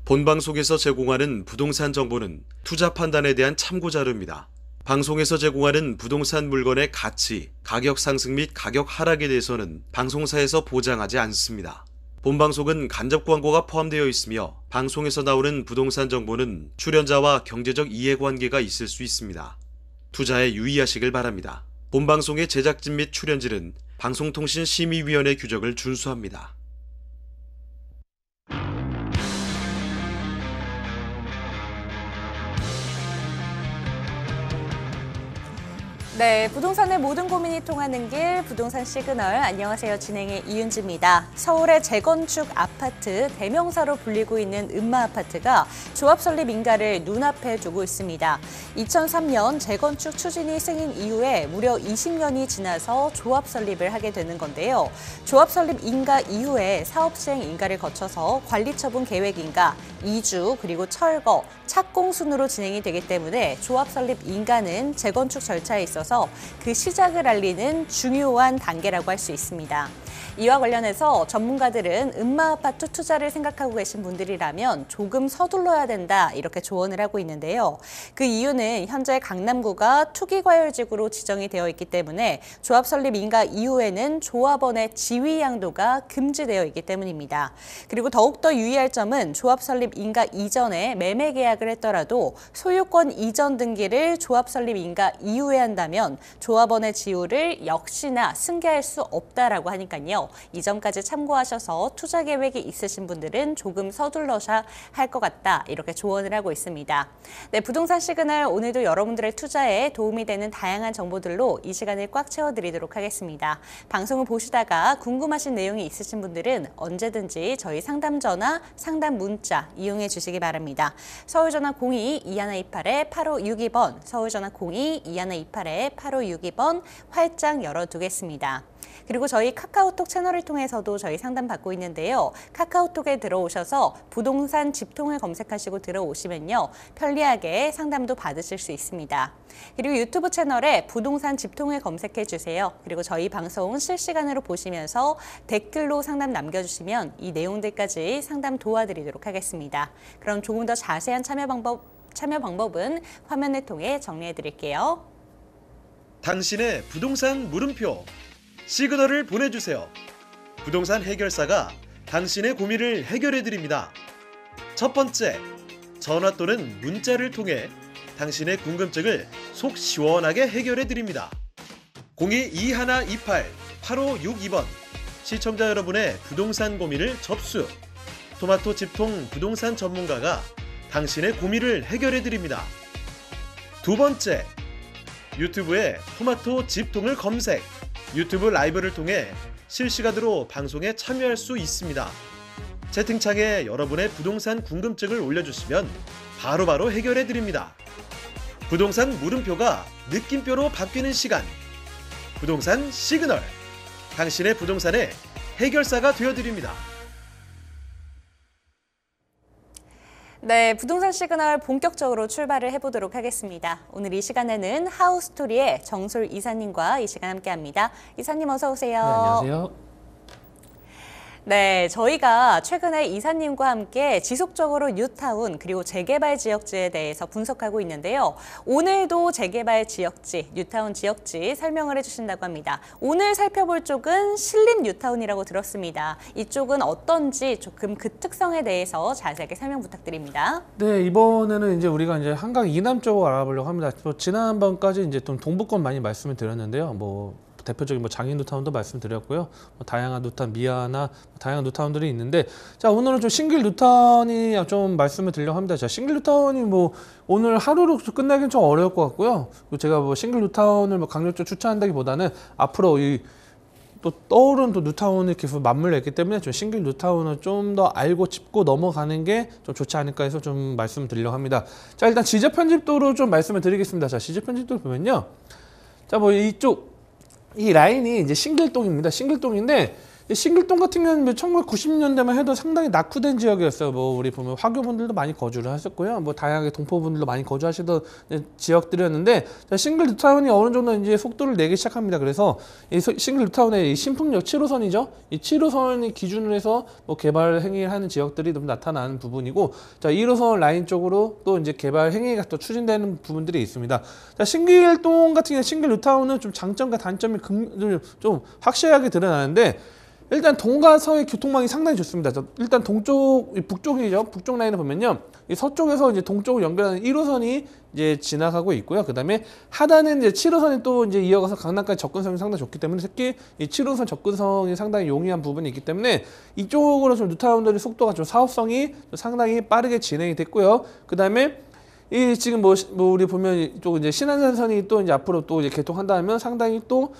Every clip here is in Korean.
본방송에서 제공하는 부동산 정보는 투자 판단에 대한 참고 자료입니다. 방송에서 제공하는 부동산 물건의 가치, 가격 상승 및 가격 하락에 대해서는 방송사에서 보장하지 않습니다. 본방송은 간접 광고가 포함되어 있으며 방송에서 나오는 부동산 정보는 출연자와 경제적 이해관계가 있을 수 있습니다. 투자에 유의하시길 바랍니다. 본방송의 제작진 및 출연진은 방송통신심의위원회 규정을 준수합니다. 네, 부동산의 모든 고민이 통하는 길 부동산 시그널. 안녕하세요. 진행의 이윤지입니다. 서울의 재건축 아파트 대명사로 불리고 있는 음마아파트가 조합 설립 인가를 눈앞에 두고 있습니다. 2003년 재건축 추진이 승인 이후에 무려 20년이 지나서 조합 설립을 하게 되는 건데요. 조합 설립 인가 이후에 사업 시행 인가를 거쳐서 관리처분 계획 인가, 이주, 그리고 철거, 착공 순으로 진행이 되기 때문에 조합 설립 인가는 재건축 절차에 있어서 그 시작을 알리는 중요한 단계라고 할 수 있습니다. 이와 관련해서 전문가들은 음마아파트 투자를 생각하고 계신 분들이라면 조금 서둘러야 된다 이렇게 조언을 하고 있는데요. 그 이유는 현재 강남구가 투기과열지구로 지정이 되어 있기 때문에 조합 설립 인가 이후에는 조합원의 지위 양도가 금지되어 있기 때문입니다. 그리고 더욱더 유의할 점은 조합 설립 인가 이전에 매매 계약을 했더라도 소유권 이전 등기를 조합 설립 인가 이후에 한다면 조합원의 지위를 역시나 승계할 수 없다라고 하니까요. 이 점까지 참고하셔서 투자 계획이 있으신 분들은 조금 서둘러셔야 할 것 같다 이렇게 조언을 하고 있습니다. 네, 부동산 시그널 오늘도 여러분들의 투자에 도움이 되는 다양한 정보들로 이 시간을 꽉 채워드리도록 하겠습니다. 방송을 보시다가 궁금하신 내용이 있으신 분들은 언제든지 저희 상담 전화, 상담 문자 이용해 주시기 바랍니다. 서울전화 02-2128-8562번, 서울전화 02-2128-8562번 활짝 열어두겠습니다. 그리고 저희 카카오톡 채널을 통해서도 저희 상담 받고 있는데요. 카카오톡에 들어오셔서 부동산 집통을 검색하시고 들어오시면요. 편리하게 상담도 받으실 수 있습니다. 그리고 유튜브 채널에 부동산 집통을 검색해 주세요. 그리고 저희 방송 실시간으로 보시면서 댓글로 상담 남겨주시면 이 내용들까지 상담 도와드리도록 하겠습니다. 그럼 조금 더 자세한 참여 방법은 화면을 통해 정리해 드릴게요. 당신의 부동산 물음표 시그널을 보내주세요. 부동산 해결사가 당신의 고민을 해결해드립니다. 첫 번째, 전화 또는 문자를 통해 당신의 궁금증을 속 시원하게 해결해드립니다. 02-2128-8562번 시청자 여러분의 부동산 고민을 접수. 토마토 집통 부동산 전문가가 당신의 고민을 해결해드립니다. 두 번째, 유튜브에 토마토 집통을 검색. 유튜브 라이브를 통해 실시간으로 방송에 참여할 수 있습니다. 채팅창에 여러분의 부동산 궁금증을 올려주시면 바로바로 해결해드립니다. 부동산 물음표가 느낌표로 바뀌는 시간. 부동산 시그널. 당신의 부동산의 해결사가 되어드립니다. 네, 부동산 시그널 본격적으로 출발을 해보도록 하겠습니다. 오늘 이 시간에는 하우스토리의 정솔 이사님과 이 시간 함께합니다. 이사님 어서 오세요. 네, 안녕하세요. 네, 저희가 최근에 이사님과 함께 지속적으로 뉴타운 그리고 재개발 지역지에 대해서 분석하고 있는데요. 오늘도 재개발 지역지, 뉴타운 지역지 설명을 해주신다고 합니다. 오늘 살펴볼 쪽은 신림 뉴타운이라고 들었습니다. 이쪽은 어떤지 조금 그 특성에 대해서 자세하게 설명 부탁드립니다. 네, 이번에는 이제 우리가 이제 한강 이남 쪽을 알아보려고 합니다. 지난번까지 이제 좀 동부권 많이 말씀을 드렸는데요. 대표적인 장인 뉴타운도 말씀드렸고요. 다양한 뉴타운, 미아나 다양한 뉴타운들이 있는데, 자 오늘은 좀 싱글 뉴타운이 좀 말씀을 드리려고 합니다. 자 싱글 뉴타운이 오늘 하루로 끝나기는 좀 어려울 것 같고요. 제가 싱글 뉴타운을 강력적으로 추천한다기보다는 앞으로 또 떠오른 또 뉴타운이 계속 맞물려 있기 때문에 좀 싱글 뉴타운을 좀 더 알고 짚고 넘어가는 게 좀 좋지 않을까 해서 좀 말씀을 드리려고 합니다. 자 일단 지적 편집도로 좀 말씀을 드리겠습니다. 자 지적 편집도를 보면요. 자 이쪽 이 라인이 이제 싱글동입니다. 싱글동인데 이 신길동 같은 경우는 1990년대만 해도 상당히 낙후된 지역이었어요. 뭐 우리 보면 화교분들도 많이 거주를 하셨고요. 뭐 다양하게 동포분들도 많이 거주하시던 지역들이었는데 싱글 뉴타운이 어느 정도 이제 속도를 내기 시작합니다. 그래서 이 싱글 뉴타운의 이 신풍역 7호선이죠. 이 7호선이 기준으로 해서 뭐 개발 행위를 하는 지역들이 좀 나타나는 부분이고, 자 1호선 라인 쪽으로 또 이제 개발 행위가 또 추진되는 부분들이 있습니다. 자 신길동 같은 경우 싱글 뉴타운은 좀 장점과 단점이 좀 확실하게 드러나는데, 일단 동과 서의 교통망이 상당히 좋습니다. 일단 북쪽이죠. 북쪽 라인을 보면요, 이 서쪽에서 이제 동쪽을 연결하는 1호선이 이제 지나가고 있고요. 그 다음에 하단은 이제 7호선이 또 이제 이어가서 강남까지 접근성이 상당히 좋기 때문에 특히 이 7호선 접근성이 상당히 용이한 부분이 있기 때문에 이쪽으로 좀 뉴타운들의 속도가 좀 사업성이 상당히 빠르게 진행이 됐고요. 그 다음에 이 지금 뭐 우리 보면 이쪽 이제 신안산선이 또 이제 앞으로 또 이제 개통한다면 상당히 또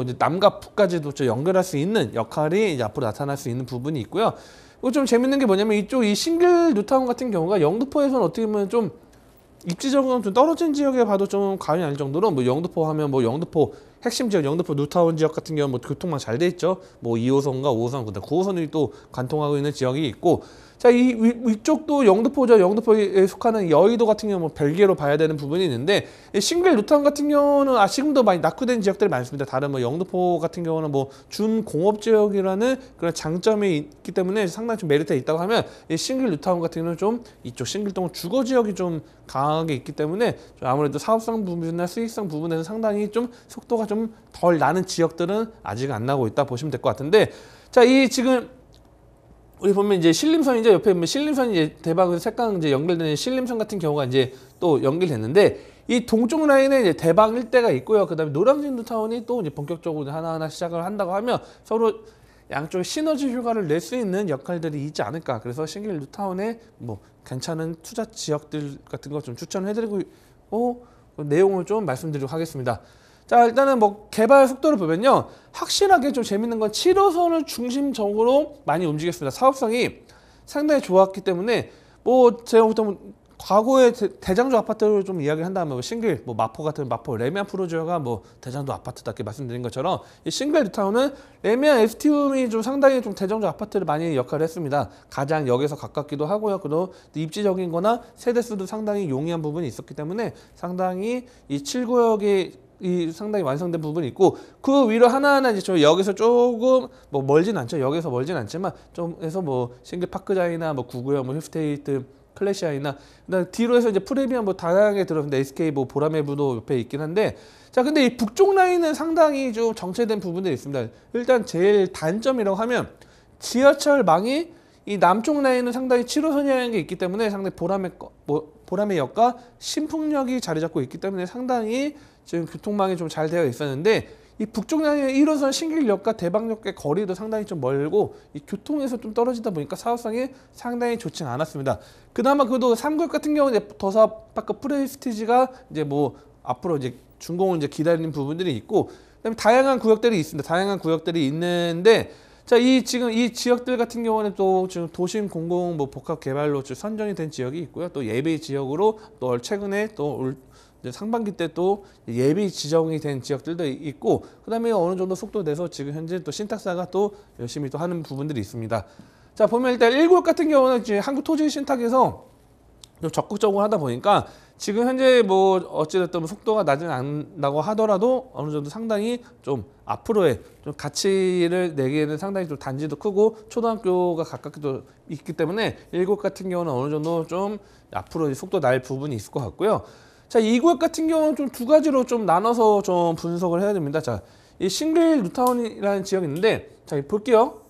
이제 남과 북까지도 좀 연결할 수 있는 역할이 이제 앞으로 나타날 수 있는 부분이 있고요. 그리고 좀 재밌는 게 뭐냐면 이쪽 이 싱글 뉴타운 같은 경우가 영등포에서는 어떻게 보면 좀 입지적으로 좀 떨어진 지역에 봐도 좀 과언이 아닐 정도로, 뭐 영등포 하면 뭐 영등포 핵심 지역, 영등포 뉴타운 지역 같은 경우는 뭐 교통망 잘 돼 있죠. 뭐 2호선과 5호선, 그다음 9호선이 또 관통하고 있는 지역이 있고, 자 이 위쪽도 영등포죠. 영등포에 속하는 여의도 같은 경우 뭐 별개로 봐야 되는 부분이 있는데, 이 싱글 뉴타운 같은 경우는 지금도 많이 낙후된 지역들이 많습니다. 다른 뭐 영등포 같은 경우는 뭐 준공업 지역이라는 그런 장점이 있기 때문에 상당히 좀 메리트가 있다고 하면, 이 싱글 뉴타운 같은 경우는 좀 이쪽 싱글동 주거 지역이 좀 강하게 있기 때문에 좀 아무래도 사업성 부분이나 수익성 부분에서 상당히 좀 속도가 좀 덜 나는 지역들은 아직 안 나고 있다 보시면 될 것 같은데, 자 이 지금 우리 보면 이제 신림선이죠. 옆에 보면 신림선이 이제 대방에서 색강 이제 연결되는 신림선 같은 경우가 이제 또 연결됐는데, 이 동쪽 라인에 이제 대방 일대가 있고요. 그다음에 노량진 뉴타운이 또 이제 본격적으로 하나하나 시작을 한다고 하면 서로 양쪽에 시너지 효과를 낼 수 있는 역할들이 있지 않을까. 그래서 싱글 뉴타운에 뭐 괜찮은 투자 지역들 같은 거 좀 추천을 해드리고 그 내용을 좀 말씀드리도록 하겠습니다. 자 일단은 뭐 개발 속도를 보면요, 확실하게 좀 재밌는 건 7호선을 중심적으로 많이 움직였습니다. 사업성이 상당히 좋았기 때문에 뭐 제가 보통 과거에 대장주 아파트를 좀 이야기를 한다면 뭐 싱글, 뭐 마포 같은 마포 레미안 프로지오가 뭐 대장주 아파트답게 말씀드린 것처럼 이 싱글 뉴타운은 레미안 에스티움이 좀 상당히 좀 대장주 아파트를 많이 역할을 했습니다. 가장 역에서 가깝기도 하고요. 그리고 입지적인 거나 세대수도 상당히 용이한 부분이 있었기 때문에 상당히 이 7구역이 상당히 완성된 부분이 있고, 그 위로 하나하나 이제 저 역에서 조금 뭐 멀진 않죠. 역에서 멀진 않지만 좀 해서 뭐 싱글 파크자이나 뭐 9구역 뭐 힐스테이트 클래시아이나 그다음 뒤로 해서 이제 프레미엄 뭐 다양하게 들어있는데 SK 뭐 보라매부도 옆에 있긴 한데, 자 근데 이 북쪽 라인은 상당히 좀 정체된 부분들이 있습니다. 일단 제일 단점이라고 하면 지하철망이 이 남쪽 라인은 상당히 7호선이라는 게 있기 때문에 상당히 보라매역과 신풍역이 자리 잡고 있기 때문에 상당히 지금 교통망이 좀 잘 되어 있었는데, 이 북쪽 라인의 1호선 신길역과 대방역의 거리도 상당히 좀 멀고 이 교통에서 좀 떨어지다 보니까 사업성이 상당히 좋지는 않았습니다. 그나마 그래도 3구역 같은 경우는 이제 더사파크 프레스티지가 이제 뭐 앞으로 이제 준공을 이제 기다리는 부분들이 있고, 그다음에 다양한 구역들이 있습니다. 다양한 구역들이 있는데, 자 지금 이 지역들 같은 경우는 또 지금 도심 공공 뭐 복합 개발로 선정이 된 지역이 있고요. 또 예비 지역으로 또 최근에 또 상반기 때 또 예비 지정이 된 지역들도 있고, 그다음에 어느 정도 속도 내서 지금 현재 또 신탁사가 또 열심히 또 하는 부분들이 있습니다. 자 보면 일단 1구역 같은 경우는 이제 한국토지신탁에서 좀 적극적으로 하다 보니까 지금 현재 뭐 어찌됐든 속도가 나진 않다고 하더라도 어느 정도 상당히 좀 앞으로의 좀 가치를 내기에는 상당히 좀 단지도 크고 초등학교가 가깝기도 있기 때문에 1구역 같은 경우는 어느 정도 좀 앞으로 속도 날 부분이 있을 것 같고요. 자, 2구역 같은 경우는 좀 두 가지로 좀 나눠서 좀 분석을 해야 됩니다. 자, 이 싱글 뉴타운이라는 지역이 있는데, 자, 볼게요.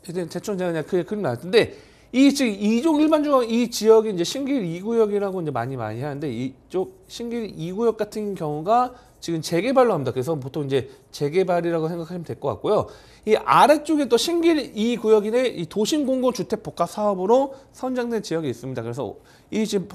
이제 대충 제가 그냥 그림 나왔는데, 지금 이종 일반주거 이 지역이 이제 싱글 2구역이라고 이제 많이 하는데, 이쪽 싱글 2구역 같은 경우가 지금 재개발로 합니다. 그래서 보통 이제 재개발이라고 생각하시면 될 것 같고요. 이 아래쪽에 또 싱글 2구역인데 이 도심공고주택 복합 사업으로 선정된 지역이 있습니다. 그래서 이 지금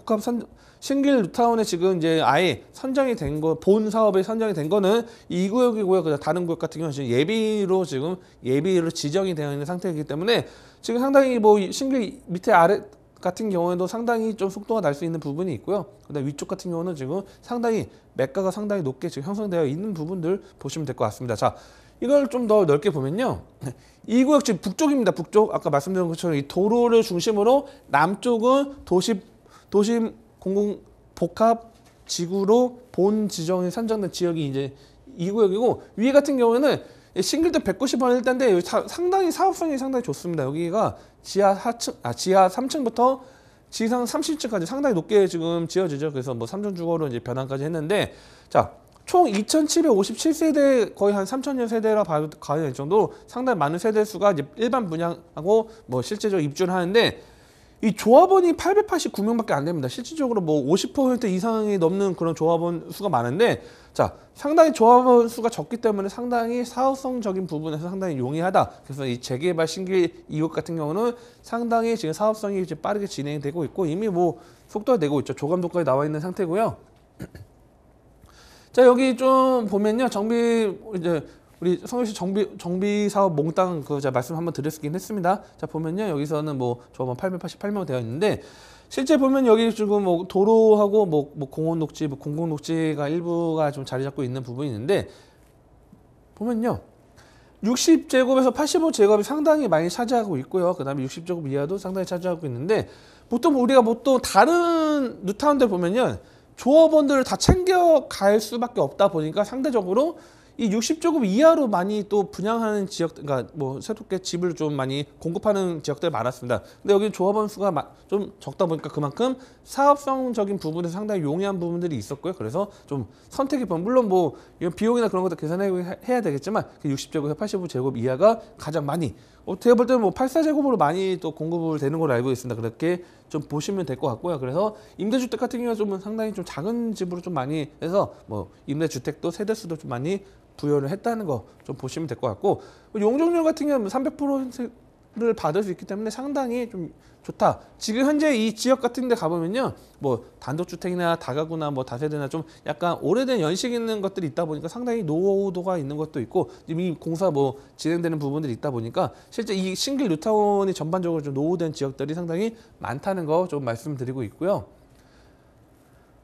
싱글 뉴타운에 지금 이제 아예 선정이 된 거, 본 사업에 선정이 된 거는 2구역이고요. 그다음 다른 구역 같은 경우는 지금 예비로 지정이 되어 있는 상태이기 때문에 지금 상당히 뭐 싱글 밑에 아래 같은 경우에도 상당히 좀 속도가 날 수 있는 부분이 있고요. 그다음 위쪽 같은 경우는 지금 상당히 매가가 상당히 높게 지금 형성되어 있는 부분들 보시면 될 것 같습니다. 자, 이걸 좀 더 넓게 보면요. 이 구역 지금 북쪽입니다. 북쪽. 아까 말씀드린 것처럼 이 도로를 중심으로 남쪽은 도심 공공 복합 지구로 본 지정이 산정된 지역이 이제 이 구역이고, 위에 같은 경우에는 싱글대 190원 일대인데 여기 상당히 사업성이 상당히 좋습니다. 여기가 지하 3층부터 지상 30층까지 상당히 높게 지금 지어지죠. 그래서 뭐 3층 주거로 이제 변환까지 했는데, 자, 총 2,757세대, 거의 한 3,000여 세대라 봐도 과연 될 정도로 상당히 많은 세대 수가 이제 일반 분양하고 뭐 실제적으로 입주를 하는데, 이 조합원이 889명밖에 안 됩니다. 실질적으로 뭐 50% 이상이 넘는 그런 조합원 수가 많은데, 자, 상당히 조합원 수가 적기 때문에 상당히 사업성적인 부분에서 상당히 용이하다. 그래서 이 재개발 신길 이웃 같은 경우는 상당히 지금 사업성이 이제 빠르게 진행이 되고 있고, 이미 뭐 속도가 되고 있죠. 조감도까지 나와 있는 상태고요. 자, 여기 좀 보면요, 이제 우리 성일시 정비 사업 몽땅 그 제가 말씀 한번 드렸긴 했습니다. 자, 보면요, 여기서는 뭐 조합원 888명 되어 있는데, 실제 보면 여기 지금 뭐 도로하고 뭐 공원 녹지, 뭐 공공 녹지가 일부가 좀 자리 잡고 있는 부분이 있는데, 보면요, 60제곱에서 85제곱이 상당히 많이 차지하고 있고요. 그 다음에 60제곱 이하도 상당히 차지하고 있는데, 보통 우리가 다른 뉴타운들 보면요, 조합원들을 다 챙겨갈 수밖에 없다 보니까 상대적으로 이 60제곱 이하로 많이 또 분양하는 지역, 그러니까 뭐 새롭게 집을 좀 많이 공급하는 지역들이 많았습니다. 근데 여기 조합원 수가 좀 적다 보니까 그만큼 사업성적인 부분에서 상당히 용이한 부분들이 있었고요. 그래서 좀 선택이 물론 뭐 이런 비용이나 그런 것도 계산해야 되겠지만 60제곱에서 85제곱 이하가 가장 많이, 제가 볼 때는 뭐 84제곱으로 많이 또 공급을 되는 걸로 알고 있습니다. 그렇게 좀 보시면 될 것 같고요. 그래서 임대주택 같은 경우는 좀 상당히 좀 작은 집으로 좀 많이 해서 뭐 임대주택도 세대수도 좀 많이 부여를 했다는 거 좀 보시면 될 것 같고, 용적률 같은 경우는 300%를 받을 수 있기 때문에 상당히 좀 좋다. 지금 현재 이 지역 같은 데 가보면요, 뭐 단독주택이나 다가구나 뭐 다세대나 좀 약간 오래된 연식 있는 것들이 있다 보니까 상당히 노후도가 있는 것도 있고, 이미 공사 뭐 진행되는 부분들이 있다 보니까 실제 이 싱글 뉴타운이 전반적으로 좀 노후된 지역들이 상당히 많다는 거 좀 말씀드리고 있고요.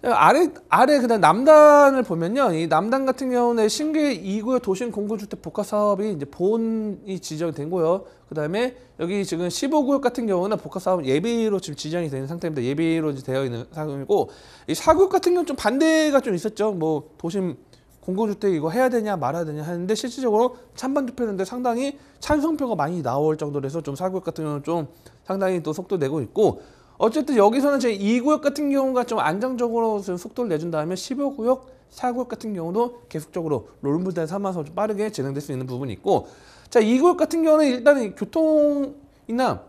아래 그다음 남단을 보면요, 이 남단 같은 경우는 싱글 2구역 도심 공공주택 복합 사업이 이제 본이 지정된 거요. 그다음에 여기 지금 15구역 같은 경우는 복합 사업 예비로 지금 지정이 되는 상태입니다. 예비로 이제 되어 있는 상황이고, 이 4구역 같은 경우는 좀 반대가 좀 있었죠. 뭐 도심 공공주택 이거 해야 되냐 말아야 되냐 하는데, 실질적으로 찬반 투표했는데 상당히 찬성표가 많이 나올 정도로 해서 좀 4구역 같은 경우는 좀 상당히 또 속도 내고 있고, 어쨌든 여기서는 제 2구역 같은 경우가 좀 안정적으로 좀 속도를 내준 다음에 15구역, 4구역 같은 경우도 계속적으로 롤모델 삼아서 좀 빠르게 진행될 수 있는 부분이 있고, 자, 2구역 같은 경우는 일단 교통이나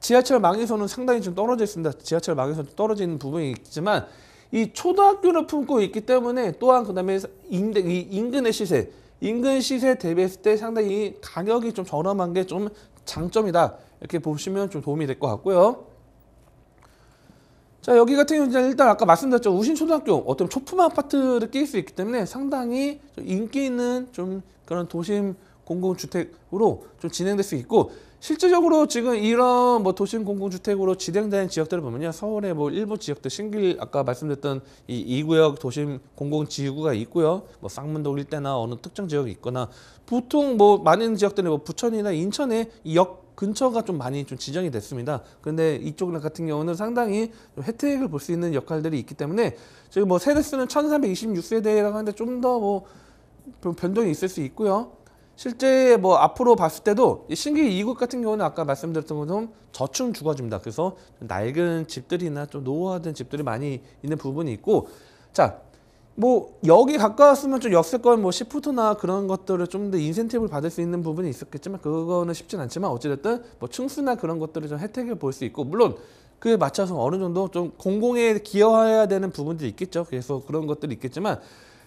지하철망에서는 상당히 좀 떨어져 있습니다. 지하철망에서 떨어져 있는 부분이 있지만, 이 초등학교를 품고 있기 때문에 또한 그다음에 인근의 시세, 인근 시세 대비했을 때 상당히 가격이 좀 저렴한 게 좀 장점이다. 이렇게 보시면 좀 도움이 될 것 같고요. 자, 여기 같은 경우는 일단 아까 말씀드렸죠. 우신초등학교 어떤 초품 아파트를 끼일 수 있기 때문에 상당히 좀 인기 있는 좀 그런 도심 공공주택으로 좀 진행될 수 있고, 실질적으로 지금 이런 뭐 도심 공공주택으로 진행되는 지역들을 보면요, 서울의 뭐 일부 지역들 신길 아까 말씀드렸던 이 2구역 도심 공공지구가 있고요, 뭐 쌍문동 일대나 어느 특정 지역이 있거나, 보통 뭐 많은 지역들은 뭐 부천이나 인천에 역 근처가 좀 많이 좀 지정이 됐습니다. 그런데 이쪽 같은 경우는 상당히 좀 혜택을 볼 수 있는 역할들이 있기 때문에 지금 뭐 세대수는 1326세대라고 하는데 좀 더 뭐 변동이 있을 수 있고요. 실제 뭐 앞으로 봤을 때도 신길 2구 같은 경우는 아까 말씀드렸던 것처럼 저층 주거지입니다. 그래서 낡은 집들이나 좀 노후화된 집들이 많이 있는 부분이 있고, 자, 뭐 여기 가까웠으면 좀 역세권 뭐 시프트나 그런 것들을 좀 더 인센티브를 받을 수 있는 부분이 있었겠지만, 그거는 쉽진 않지만 어찌됐든 뭐 층수나 그런 것들을 좀 혜택을 볼 수 있고, 물론 그에 맞춰서 어느 정도 좀 공공에 기여해야 되는 부분들이 있겠죠. 그래서 그런 것들이 있겠지만,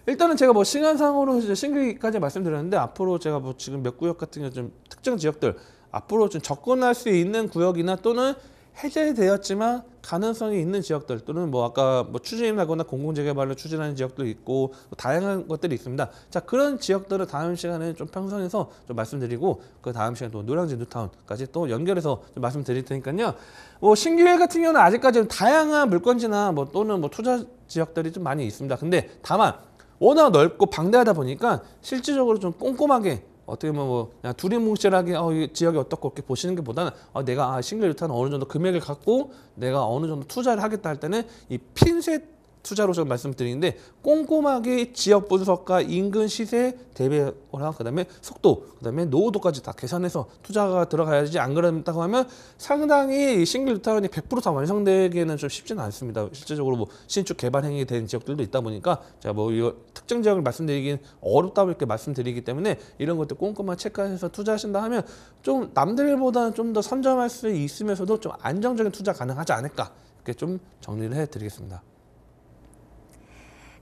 일단은 제가 뭐 시간상으로 이제 신길까지 말씀드렸는데, 앞으로 제가 뭐 지금 몇 구역 같은 경우 좀 특정 지역들 앞으로 좀 접근할 수 있는 구역이나 또는 해제되었지만 가능성이 있는 지역들, 또는 뭐 아까 뭐 추진하거나 공공재개발을 추진하는 지역도 있고 다양한 것들이 있습니다. 자, 그런 지역들을 다음 시간에 좀 편성해서 좀 말씀드리고, 그 다음 시간에 또 노량진 뉴타운까지 또 연결해서 좀 말씀드릴 테니까요. 뭐 신기회 같은 경우는 아직까지 다양한 물건지나 뭐 또는 뭐 투자 지역들이 좀 많이 있습니다. 근데 다만 워낙 넓고 방대하다 보니까 실질적으로 좀 꼼꼼하게 어떻게 보면 뭐 그냥 두리뭉실하게 이 지역이 어떻고 이렇게 보시는 것보다는 내가 싱글 뉴타운 어느 정도 금액을 갖고 내가 어느 정도 투자를 하겠다 할 때는 이 핀셋 투자로 좀 말씀드리는데 꼼꼼하게 지역 분석과 인근 시세 대비랑 그다음에 속도, 그다음에 노후도까지 다 계산해서 투자가 들어가야지. 안 그런다고 하면 상당히 싱글 뉴타운이 100% 다 완성되기에는 좀 쉽지는 않습니다. 실제적으로 뭐 신축 개발 행위 된 지역들도 있다 보니까 제가 뭐 이거 특정 지역을 말씀드리긴 어렵다고 이렇게 말씀드리기 때문에 이런 것들 꼼꼼하게 체크해서 투자하신다 하면 좀 남들보다는 좀 더 선점할 수 있으면서도 좀 안정적인 투자 가능하지 않을까, 이렇게 좀 정리를 해드리겠습니다.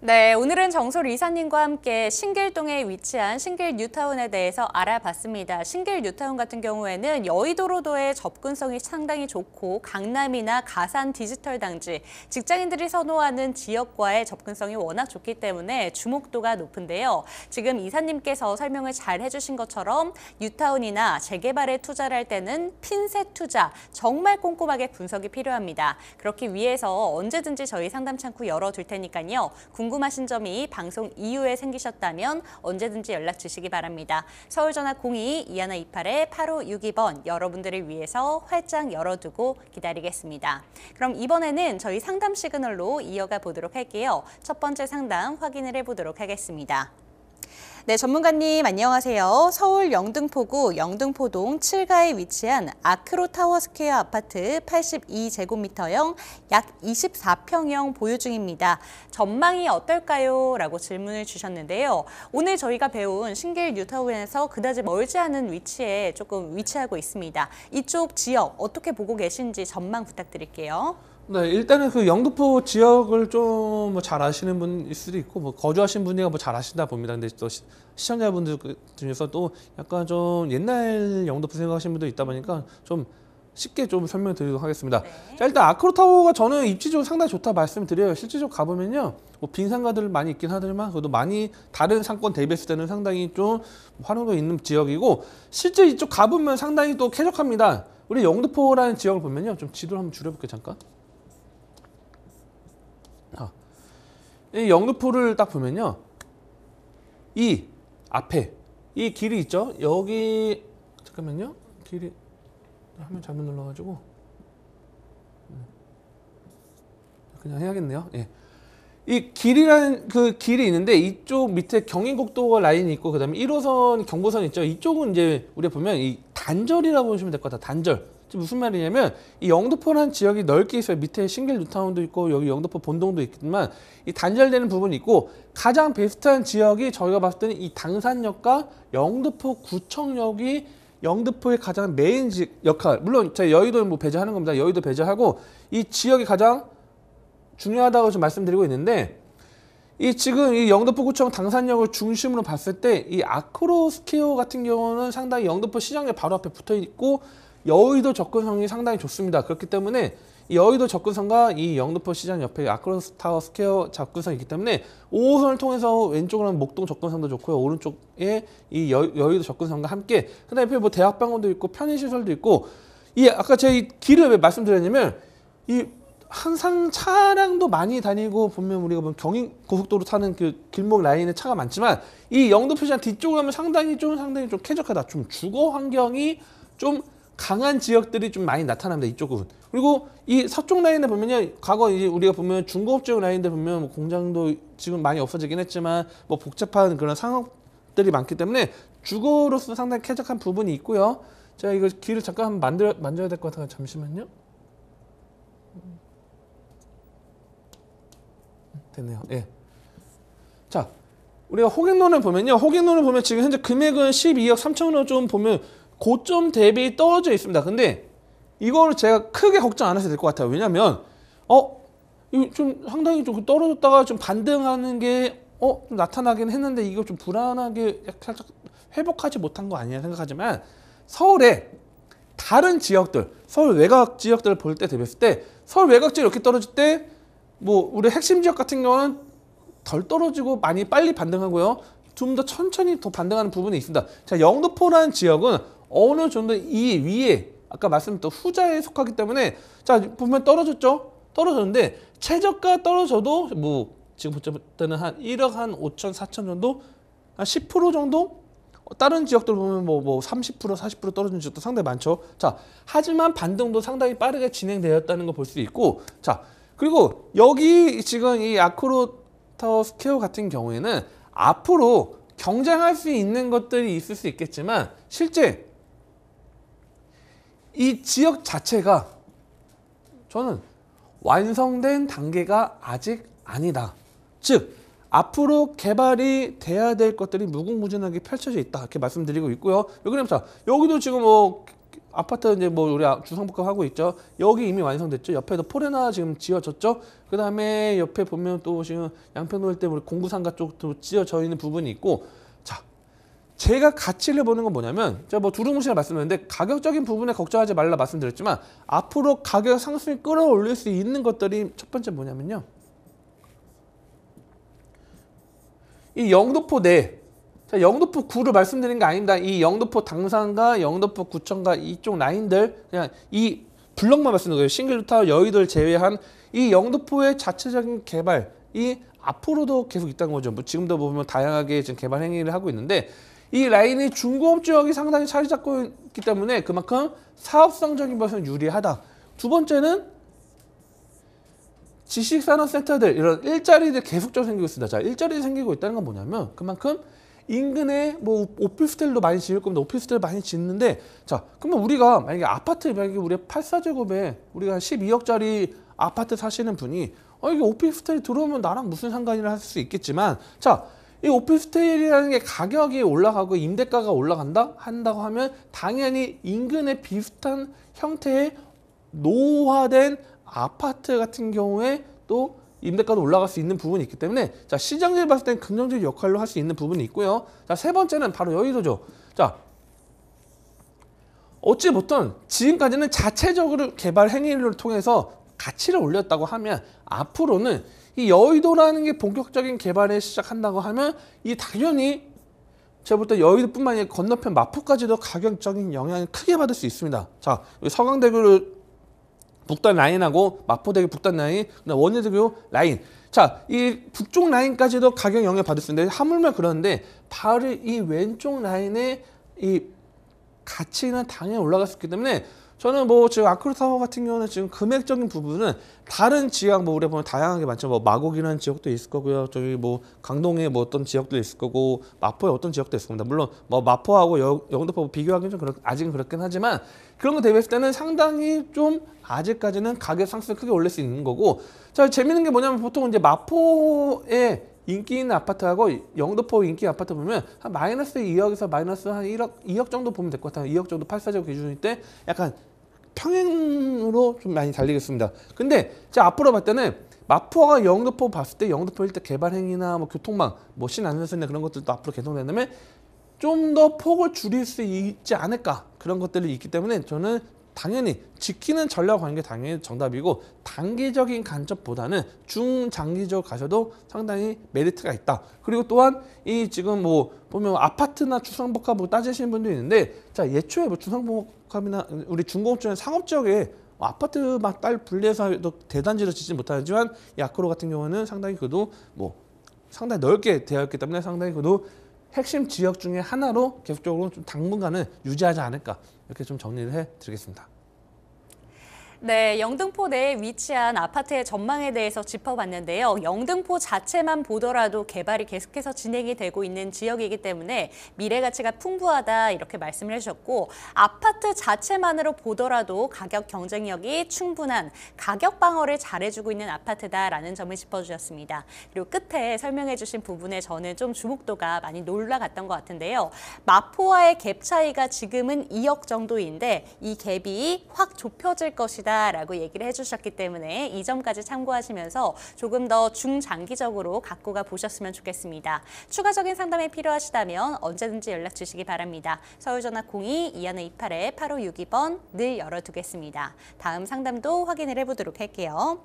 네, 오늘은 정솔 이사님과 함께 신길동에 위치한 신길 뉴타운에 대해서 알아봤습니다. 신길 뉴타운 같은 경우에는 여의도로도의 접근성이 상당히 좋고 강남이나 가산 디지털 단지, 직장인들이 선호하는 지역과의 접근성이 워낙 좋기 때문에 주목도가 높은데요. 지금 이사님께서 설명을 잘 해주신 것처럼 뉴타운이나 재개발에 투자를 할 때는 핀셋 투자, 정말 꼼꼼하게 분석이 필요합니다. 그렇기 위해서 언제든지 저희 상담 창구 열어둘 테니까요. 궁금하신 점이 방송 이후에 생기셨다면 언제든지 연락 주시기 바랍니다. 서울전화 02-2128-8562번 여러분들을 위해서 활짝 열어두고 기다리겠습니다. 그럼 이번에는 저희 상담 시그널로 이어가 보도록 할게요. 첫 번째 상담 확인을 해보도록 하겠습니다. 네, 전문가님 안녕하세요. 서울 영등포구 영등포동 7가에 위치한 아크로타워 스퀘어 아파트 82제곱미터형 약 24평형 보유 중입니다. 전망이 어떨까요? 라고 질문을 주셨는데요. 오늘 저희가 배운 신길 뉴타운에서 그다지 멀지 않은 위치에 조금 위치하고 있습니다. 이쪽 지역 어떻게 보고 계신지 전망 부탁드릴게요. 네, 일단은 그 영등포 지역을 좀 뭐 잘 아시는 분일 수도 있고 뭐 거주하신 분이가 뭐 잘 아신다 봅니다. 근데 또 시청자분들 중에서 또 약간 좀 옛날 영등포 생각하시는 분도 있다 보니까 좀 쉽게 좀 설명드리도록 하겠습니다. 네. 자, 일단 아크로타워가 저는 입지적으로 상당히 좋다 말씀드려요. 실제적으로 가보면요, 뭐 빈상가들 많이 있긴 하지만 그래도 많이 다른 상권 대비했을 때는 상당히 좀 활용도 있는 지역이고, 실제 이쪽 가보면 상당히 또 쾌적합니다. 우리 영등포라는 지역을 보면요, 좀 지도를 한번 줄여볼게요. 잠깐. 이 영등포를 딱 보면요, 이 앞에 이 길이 있죠. 여기 잠깐만요, 길이 화면 잘못 눌러가지고 그냥 해야겠네요. 예. 이 길이라는 그 길이 있는데 이쪽 밑에 경인국도가 라인이 있고 그다음에 1호선 경부선 있죠. 이쪽은 이제 우리가 보면 이 단절이라고 보시면 될 것 같아요. 단절. 무슨 말이냐면 이 영등포라는 지역이 넓게 있어요. 밑에 신길 뉴타운도 있고 여기 영등포 본동도 있지만 이 단절되는 부분이 있고, 가장 베스트한 지역이 저희가 봤을 때는 이 당산역과 영등포 구청역이 영등포의 가장 메인 역할, 물론 저희 여의도는 뭐 배제하는 겁니다. 여의도 배제하고 이 지역이 가장 중요하다고 좀 말씀드리고 있는데, 이 지금 이 영등포구청 당산역을 중심으로 봤을 때 이 아크로스퀘어 같은 경우는 상당히 영등포 시장역 바로 앞에 붙어 있고 여의도 접근성이 상당히 좋습니다. 그렇기 때문에 이 여의도 접근성과 이 영등포 시장 옆에 아크로스타워 스퀘어 접근성이 있기 때문에 5호선을 통해서 왼쪽으로 하면 목동 접근성도 좋고요, 오른쪽에 이 여의도 접근성과 함께 그다음에 옆에 뭐 대학병원도 있고 편의시설도 있고, 이 아까 제가 이 길을 왜 말씀드렸냐면 이 항상 차량도 많이 다니고 보면 우리가 보면 경인 고속도로 타는 그 길목 라인에 차가 많지만 이 영등포 시장 뒤쪽으로 가면 상당히 좀 쾌적하다. 좀 주거 환경이 좀 강한 지역들이 좀 많이 나타납니다. 이쪽은. 그리고 이 서쪽 라인에 보면요, 과거 이제 우리가 보면 중고업 지역 라인들 보면 뭐 공장도 지금 많이 없어지긴 했지만 뭐 복잡한 그런 상업들이 많기 때문에 주거로서 상당히 쾌적한 부분이 있고요. 제가 이거 길을 잠깐 한번 만져야 될 것 같아요. 잠시만요. 됐네요. 예. 자, 우리가 호갱론을 보면 지금 현재 금액은 12억 3천원 좀 보면 고점 대비 떨어져 있습니다. 근데 이거를 제가 크게 걱정 안 하셔도 될 것 같아요. 왜냐면 이거 좀 상당히 좀 떨어졌다가 좀 반등하는 게 좀 나타나긴 했는데 이거 좀 불안하게 살짝 회복하지 못한 거 아니냐 생각하지만, 서울의 다른 지역들, 서울 외곽 지역들을 볼 때 대비했을 때 서울 외곽 지역 이렇게 떨어질 때 뭐 우리 핵심 지역 같은 경우는 덜 떨어지고 많이 빨리 반등하고요, 좀 더 천천히 더 반등하는 부분이 있습니다. 자, 영등포라는 지역은 어느 정도 이 위에 아까 말씀드렸던 후자에 속하기 때문에, 자 보면 떨어졌는데 최저가 떨어져도 뭐 지금 볼 때는 한 1억 한 5천 4천 정도, 한 10% 정도 다른 지역들 보면 뭐 30%, 40% 떨어진 지역도 상당히 많죠. 자, 하지만 반등도 상당히 빠르게 진행되었다는 걸 볼 수 있고, 자, 그리고 여기 지금 이 아크로타워 스퀘어 같은 경우에는 앞으로 경쟁할 수 있는 것들이 있을 수 있겠지만 실제 이 지역 자체가 저는 완성된 단계가 아직 아니다. 즉 앞으로 개발이 돼야 될 것들이 무궁무진하게 펼쳐져 있다. 이렇게 말씀드리고 있고요. 여기도 지금 뭐 아파트 이제 뭐 우리 주상복합 하고 있죠. 여기 이미 완성됐죠. 옆에도 포레나 지금 지어졌죠. 그 다음에 옆에 보면 또 지금 양평로일 때 우리 공구상가 쪽도 지어져 있는 부분이 있고, 자, 제가 가치를 보는 건 뭐냐면, 제가 뭐 두루뭉실을 말씀드렸는데 가격적인 부분에 걱정하지 말라 말씀드렸지만 앞으로 가격 상승을 끌어올릴 수 있는 것들이 첫 번째 뭐냐면요, 이 영등포 내, 자, 영등포 구를 말씀드린 게 아닙니다. 이 영등포 당산과 영등포 구청과 이쪽 라인들, 그냥 이 블럭만 말씀드린 거예요. 싱글루타 여의도를 제외한 이 영등포의 자체적인 개발이 앞으로도 계속 있다는 거죠. 뭐 지금도 보면 다양하게 지금 개발 행위를 하고 있는데, 이 라인이 중고업 지역이 상당히 자리 잡고 있기 때문에 그만큼 사업성적인 것은 유리하다. 두 번째는 지식산업센터들, 이런 일자리들 계속적으로 생기고 있습니다. 자, 일자리 생기고 있다는 건 뭐냐면 그만큼 인근에 뭐 오피스텔도 많이 지을 겁니다. 오피스텔 많이 짓는데, 자, 그러면 우리가 만약에 아파트, 만약에 우리 84제곱에 우리가 12억짜리 아파트 사시는 분이 이게 오피스텔 들어오면 나랑 무슨 상관이라 할 수 있겠지만, 자, 이 오피스텔이라는 게 가격이 올라가고 임대가가 한다고 하면 당연히 인근에 비슷한 형태의 노후화된 아파트 같은 경우에 또 임대가도 올라갈 수 있는 부분이 있기 때문에, 자, 시장을 봤을 땐 긍정적 역할로 할 수 있는 부분이 있고요. 자, 세 번째는 바로 여의도죠. 자, 어찌 보통 지금까지는 자체적으로 개발 행위를 통해서 가치를 올렸다고 하면 앞으로는 이 여의도라는 게 본격적인 개발을 시작한다고 하면 이 당연히 제가 볼 때 여의도뿐만 아니라 건너편 마포까지도 가격적인 영향을 크게 받을 수 있습니다. 자, 여기 서강대교 북단 라인하고 마포대교 북단 라인, 원효대교 라인. 자, 이 북쪽 라인까지도 가격 영향을 받을 수 있는데, 하물며 그런데 바로 이 왼쪽 라인의 이 가치는 당연히 올라갈 수 있기 때문에 저는 뭐 지금 아크로타워 같은 경우는 지금 금액적인 부분은 다른 지역 뭐 우리가 보면 다양하게 많죠. 뭐 마곡이라는 지역도 있을 거고요. 저기 뭐 강동에 뭐 어떤 지역도 있을 거고 마포에 어떤 지역도 있을 겁니다. 물론 뭐 마포하고 영등포 비교하기는 좀 아직은 그렇긴 하지만 그런 거 대비했을 때는 상당히 좀 아직까지는 가격 상승을 크게 올릴 수 있는 거고, 자, 재밌는 게 뭐냐면 보통 이제 마포에 인기 있는 아파트하고 영등포 인기 아파트 보면 한 마이너스 2억에서 마이너스 한 2억 정도 보면 될 것 같아요. 2억 정도 84제곱 기준일 때 약간 평행으로 좀 많이 달리겠습니다. 근데 제가 앞으로 봤을 때는 마포와 영등포 봤을 때 영등포 일대 개발 행위나 뭐 교통망, 뭐 신안전선이나 그런 것들도 앞으로 개통된다면 좀 더 폭을 줄일 수 있지 않을까, 그런 것들이 있기 때문에 저는 당연히 지키는 전략 관계 당연히 정답이고, 단기적인 관점보다는 중장기적으로 가셔도 상당히 메리트가 있다. 그리고 또한 이 지금 뭐 보면 아파트나 주상복합 뭐 따지시는 분도 있는데, 자, 예초에 뭐 주상복합이나 우리 중공업 중에 상업 지역에 아파트 막 딸 분리해서 대단지로 짓지 못하지만 이 아크로 같은 경우는 상당히 그래도 뭐 상당히 넓게 되어 있기 때문에 상당히 그래도 핵심 지역 중에 하나로 계속적으로 좀 당분간은 유지하지 않을까, 이렇게 좀 정리를 해드리겠습니다. 네, 영등포 내에 위치한 아파트의 전망에 대해서 짚어봤는데요. 영등포 자체만 보더라도 개발이 계속해서 진행이 되고 있는 지역이기 때문에 미래 가치가 풍부하다, 이렇게 말씀을 해주셨고, 아파트 자체만으로 보더라도 가격 경쟁력이 충분한 가격 방어를 잘해주고 있는 아파트다라는 점을 짚어주셨습니다. 그리고 끝에 설명해 주신 부분에 저는 좀 주목도가 많이 놀라갔던 것 같은데요. 마포와의 갭 차이가 지금은 2억 정도인데 이 갭이 확 좁혀질 것이다 라고 얘기를 해주셨기 때문에 이 점까지 참고하시면서 조금 더 중장기적으로 갖고 가 보셨으면 좋겠습니다. 추가적인 상담이 필요하시다면 언제든지 연락 주시기 바랍니다. 서울전화 02-2128-8562번 늘 열어두겠습니다. 다음 상담도 확인을 해보도록 할게요.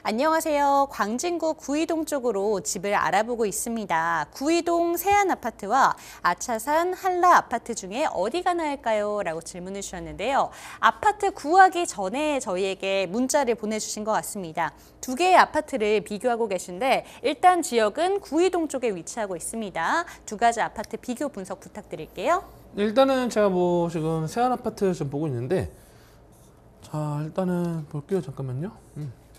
안녕하세요. 광진구 구이동 쪽으로 집을 알아보고 있습니다. 구이동 세안아파트와 아차산 한라아파트 중에 어디가 나을까요? 라고 질문을 주셨는데요. 아파트 구하기 전에 저희에게 문자를 보내주신 것 같습니다. 두 개의 아파트를 비교하고 계신데 일단 지역은 구이동 쪽에 위치하고 있습니다. 두 가지 아파트 비교 분석 부탁드릴게요. 일단은 제가 뭐 지금 세안 아파트 좀 보고 있는데, 자 일단은 볼게요. 잠깐만요.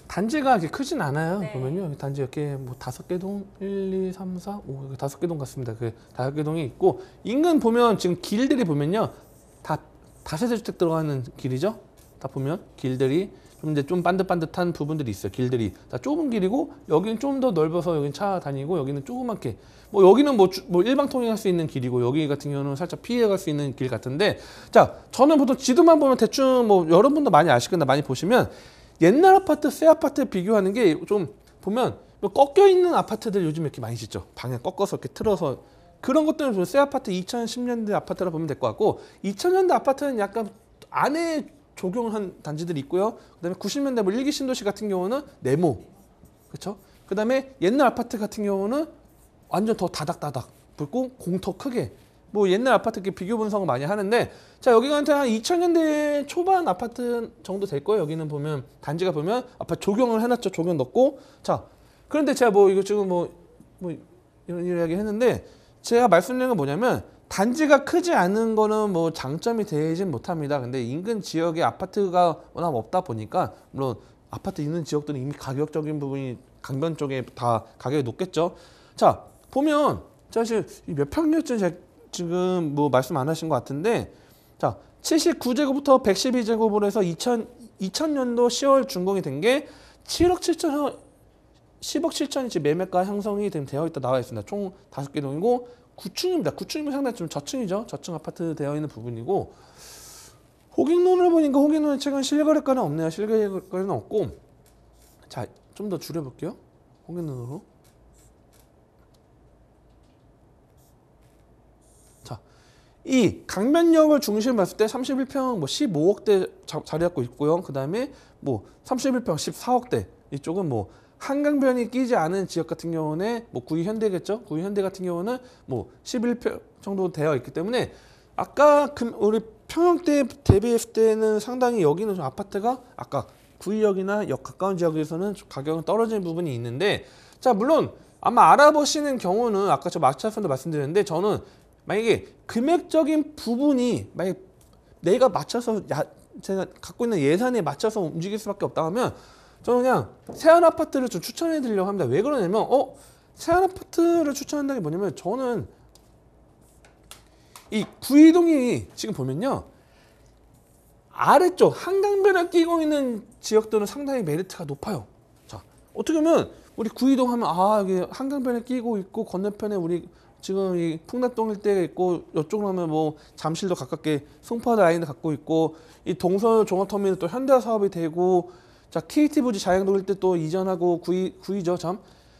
단지가 이렇게 크진 않아요. 네. 보면요, 단지 이렇게 뭐 5개 동, 1, 2, 3, 4, 5, 5개 동 같습니다. 그 5개 동이 있고, 인근 보면 지금 길들이 보면요, 다 다세대 주택 들어가는 길이죠. 다 보면 길들이 좀 이제 좀 반듯반듯한 부분들이 있어요. 길들이 다 좁은 길이고, 여기는 좀 더 넓어서 여기는 차 다니고, 여기는 조그맣게, 뭐 여기는 뭐 일방 통행할 수 있는 길이고, 여기 같은 경우는 살짝 피해 갈 수 있는 길 같은데, 자 저는 보통 지도만 보면 대충 뭐 여러분도 많이 아시거나 많이 보시면 옛날 아파트, 새 아파트 비교하는 게 좀 보면 꺾여 있는 아파트들 요즘 이렇게 많이 짓죠. 방향 꺾어서 이렇게 틀어서, 그런 것들은 좀 새 아파트 2010년대 아파트라 보면 될 것 같고, 2000년대 아파트는 약간 안에 적용한 단지들이 있고요. 그다음에 90년대 뭐 일기 신도시 같은 경우는 네모, 그렇죠? 그다음에 옛날 아파트 같은 경우는 완전 더 다닥다닥 붙고 공터 크게, 뭐 옛날 아파트 이렇게 비교 분석을 많이 하는데, 자 여기가 한 2000년대 초반 아파트 정도 될 거예요. 여기는 보면 단지가 보면 아파트 조경을 해놨죠. 조경 넣고. 자 그런데 제가 뭐 이거 지금 뭐 이런 이야기 했는데, 제가 말씀드린 건 뭐냐면, 단지가 크지 않은 거는 뭐 장점이 되진 못합니다. 근데 인근 지역에 아파트가 워낙 없다 보니까, 물론 아파트 있는 지역들은 이미 가격적인 부분이 강변 쪽에 다 가격이 높겠죠. 자 보면 사실 몇 평이었죠? 제가 지금 뭐 말씀 안 하신 것 같은데, 자 79제곱부터 112제곱으로 해서 2000년도 10월 준공이 된 게 7억 7천 10억 7천이 지금 매매가 형성이 되어 있다 나와 있습니다. 총 5개 동이고 9층입니다. 9층이면 상당히 좀 저층이죠. 저층 아파트 되어 있는 부분이고, 호갱론을 보니까 호갱론은 최근 실거래가는 없네요. 실거래가는 없고, 자 좀 더 줄여볼게요. 호갱론으로. 자, 이 강변역을 중심으로 봤을 때 31평 뭐 15억대 자리 잡고 있고요. 그 다음에 뭐 31평 14억대, 이쪽은 뭐 한강변이 끼지 않은 지역 같은 경우는 뭐 구의현대겠죠. 구의현대 같은 경우는 뭐 11평 정도 되어 있기 때문에, 아까 우리 평형대 대비했을 때는 상당히 여기는 좀 아파트가 아까 구의역이나 역 가까운 지역에서는 좀 가격은 떨어지는 부분이 있는데, 자 물론 아마 알아보시는 경우는 아까 저 마차선도 말씀드렸는데, 저는 만약에 금액적인 부분이 만약 내가 맞춰서 제가 갖고 있는 예산에 맞춰서 움직일 수밖에 없다 하면, 저는 그냥 세안 아파트를 좀 추천해 드리려고 합니다. 왜 그러냐면, 세안 아파트를 추천한다는 게 뭐냐면, 저는 이 구이동이 지금 보면요, 아래쪽 한강변에 끼고 있는 지역들은 상당히 메리트가 높아요. 자 어떻게 보면 우리 구이동 하면 여기 한강변에 끼고 있고, 건너편에 우리 지금 이 풍납동 일대가 있고, 이쪽으로 하면 뭐 잠실도 가깝게 송파도 라인을 갖고 있고, 이 동서 종합터미널 또 현대화 사업이 되고, 자 KT 부지 자양동 일대 또 이전하고 구이죠 참.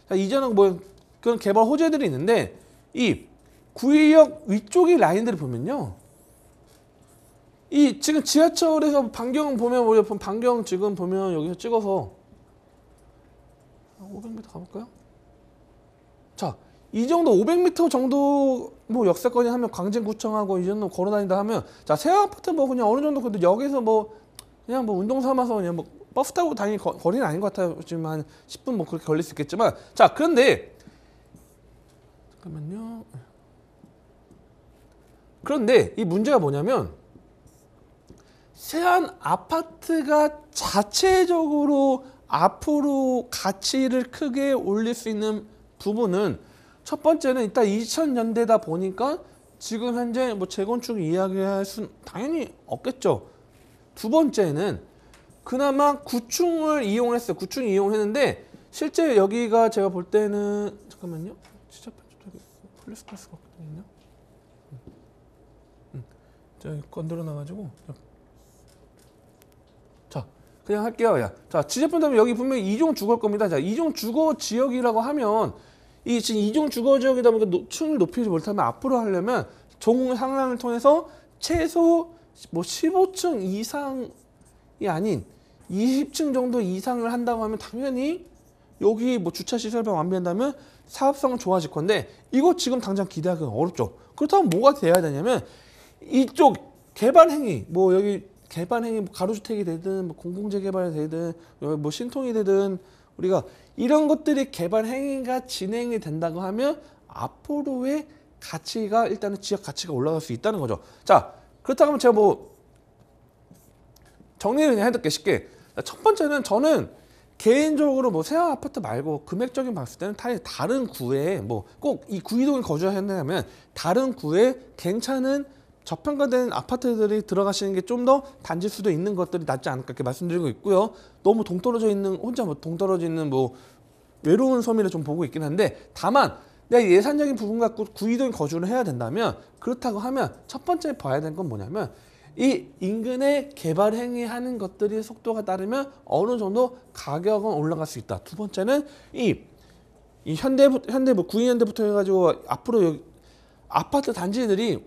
자 이전하고 뭐 그런 개발 호재들이 있는데, 이 구이역 위쪽의 라인들을 보면요, 이 지금 지하철에서 반경 보면 우리 반경 지금 보면 여기서 찍어서 500m 가볼까요? 자, 이 정도 500m 정도 뭐 역세권이 하면 광진구청하고 이 정도 걸어다닌다 하면, 자 새 아파트 뭐 그냥 어느 정도, 근데 여기서 뭐 그냥 뭐 운동 삼아서 그냥 뭐 버스 타고 다니는 거리는 아닌 것 같아요. 지금 한 10분 뭐 그렇게 걸릴 수 있겠지만, 자 그런데 잠깐만요. 그런데 이 문제가 뭐냐면, 세안 아파트가 자체적으로 앞으로 가치를 크게 올릴 수 있는 부분은, 첫 번째는 일단 2000년대다 보니까 지금 현재 뭐 재건축 이야기할 수는 당연히 없겠죠. 두 번째는 그나마 9층을 이용했어요. 9층 이용했는데, 실제 여기가 제가 볼 때는, 잠깐만요. 진짜 편집하기 플리스파스가 있나? 제가 건드려 놔가지고. 자, 그냥 할게요. 야, 자, 지제품다면 여기 분명히 이종 주거일 겁니다. 자, 이종 주거 지역이라고 하면, 이 지금 이종 주거 지역이다 보니까 층을 높이지 못하면, 앞으로 하려면 종 상향을 통해서 최소 뭐 15층 이상이 아닌 20층 정도 이상을 한다고 하면, 당연히 여기 뭐 주차 시설만 완비한다면 사업성은 좋아질 건데, 이거 지금 당장 기대하기가 어렵죠. 그렇다면 뭐가 돼야 되냐면, 이쪽 개발 행위, 뭐 여기 개발 행위, 뭐 가로주택이 되든 뭐 공공재개발이 되든 뭐 신통이 되든 우리가 이런 것들이 개발 행위가 진행이 된다고 하면 앞으로의 가치가 일단은 지역 가치가 올라갈 수 있다는 거죠. 자, 그렇다고 하면 제가 뭐 정리를 그냥 해둘게 쉽게. 첫 번째는 저는 개인적으로 뭐 세아 아파트 말고 금액적인 봤을 때는 다른 구에 뭐 꼭 이 구이동에 거주하신다면 다른 구에 괜찮은 저평가된 아파트들이 들어가시는 게 좀 더 단지 수도 있는 것들이 낫지 않을까 이렇게 말씀드리고 있고요. 너무 동떨어져 있는 혼자 뭐 동떨어져 있는 뭐 외로운 섬이라 좀 보고 있긴 한데 다만 내가 예산적인 부분 갖고 구이동에 거주를 해야 된다면 그렇다고 하면 첫 번째 봐야 되는 건 뭐냐면 이 인근에 개발 행위하는 것들이 속도가 따르면 어느 정도 가격은 올라갈 수 있다. 두 번째는 이 현대 뭐 구인현대부터 해가지고 앞으로 여기 아파트 단지들이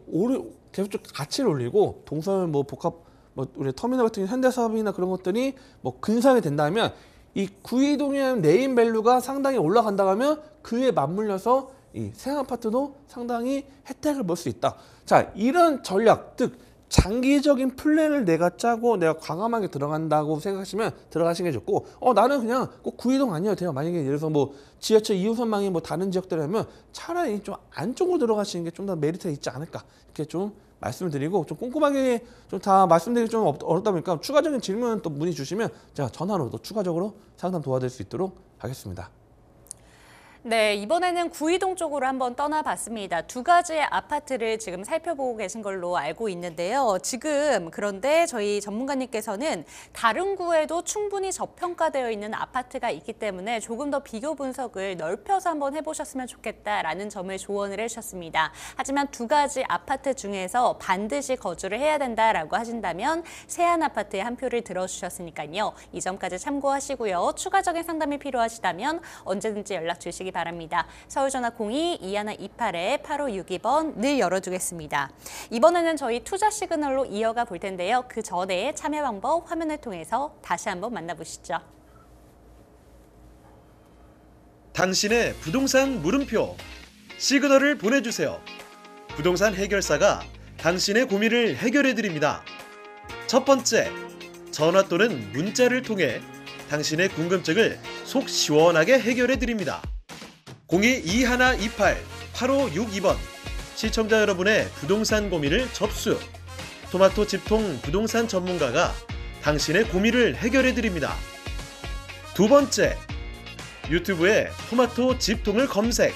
계속 좀 가치를 올리고 동서울 뭐 복합 뭐 우리 터미널 같은 현대사업이나 그런 것들이 뭐 근사하게 된다면 이 구이동의 네임밸류가 상당히 올라간다고 하면 그에 맞물려서 이 새 아파트도 상당히 혜택을 볼 수 있다. 자, 이런 전략, 즉 장기적인 플랜을 내가 짜고 내가 과감하게 들어간다고 생각하시면 들어가시는 게 좋고 나는 그냥 꼭 구이동 아니어도 돼요. 만약에 예를 들어서 뭐 지하철 2호선망이 뭐 다른 지역들이라면 차라리 좀 안쪽으로 들어가시는 게 좀 더 메리트가 있지 않을까 이렇게 좀 말씀을 드리고 좀 꼼꼼하게 좀 다 말씀드리기 좀 어렵다 보니까 추가적인 질문 또 문의 주시면 제가 전화로 또 추가적으로 상담 도와드릴 수 있도록 하겠습니다. 네, 이번에는 구이동 쪽으로 한번 떠나봤습니다. 두 가지의 아파트를 지금 살펴보고 계신 걸로 알고 있는데요. 지금 그런데 저희 전문가님께서는 다른 구에도 충분히 저평가되어 있는 아파트가 있기 때문에 조금 더 비교 분석을 넓혀서 한번 해보셨으면 좋겠다라는 점을 조언을 해주셨습니다. 하지만 두 가지 아파트 중에서 반드시 거주를 해야 된다라고 하신다면 세안 아파트에 한 표를 들어주셨으니까요. 이 점까지 참고하시고요. 추가적인 상담이 필요하시다면 언제든지 연락 주시기 바랍니다. 서울전화 02-2128-8562번 늘 열어두겠습니다. 이번에는 저희 투자 시그널로 이어가 볼 텐데요. 그 전에 참여 방법 화면을 통해서 다시 한번 만나보시죠. 당신의 부동산 물음표 시그널을 보내주세요. 부동산 해결사가 당신의 고민을 해결해드립니다. 첫 번째, 전화 또는 문자를 통해 당신의 궁금증을 속 시원하게 해결해드립니다. 02-2128-8562번 시청자 여러분의 부동산 고민을 접수. 토마토 집통 부동산 전문가가 당신의 고민을 해결해드립니다. 두 번째, 유튜브에 토마토 집통을 검색.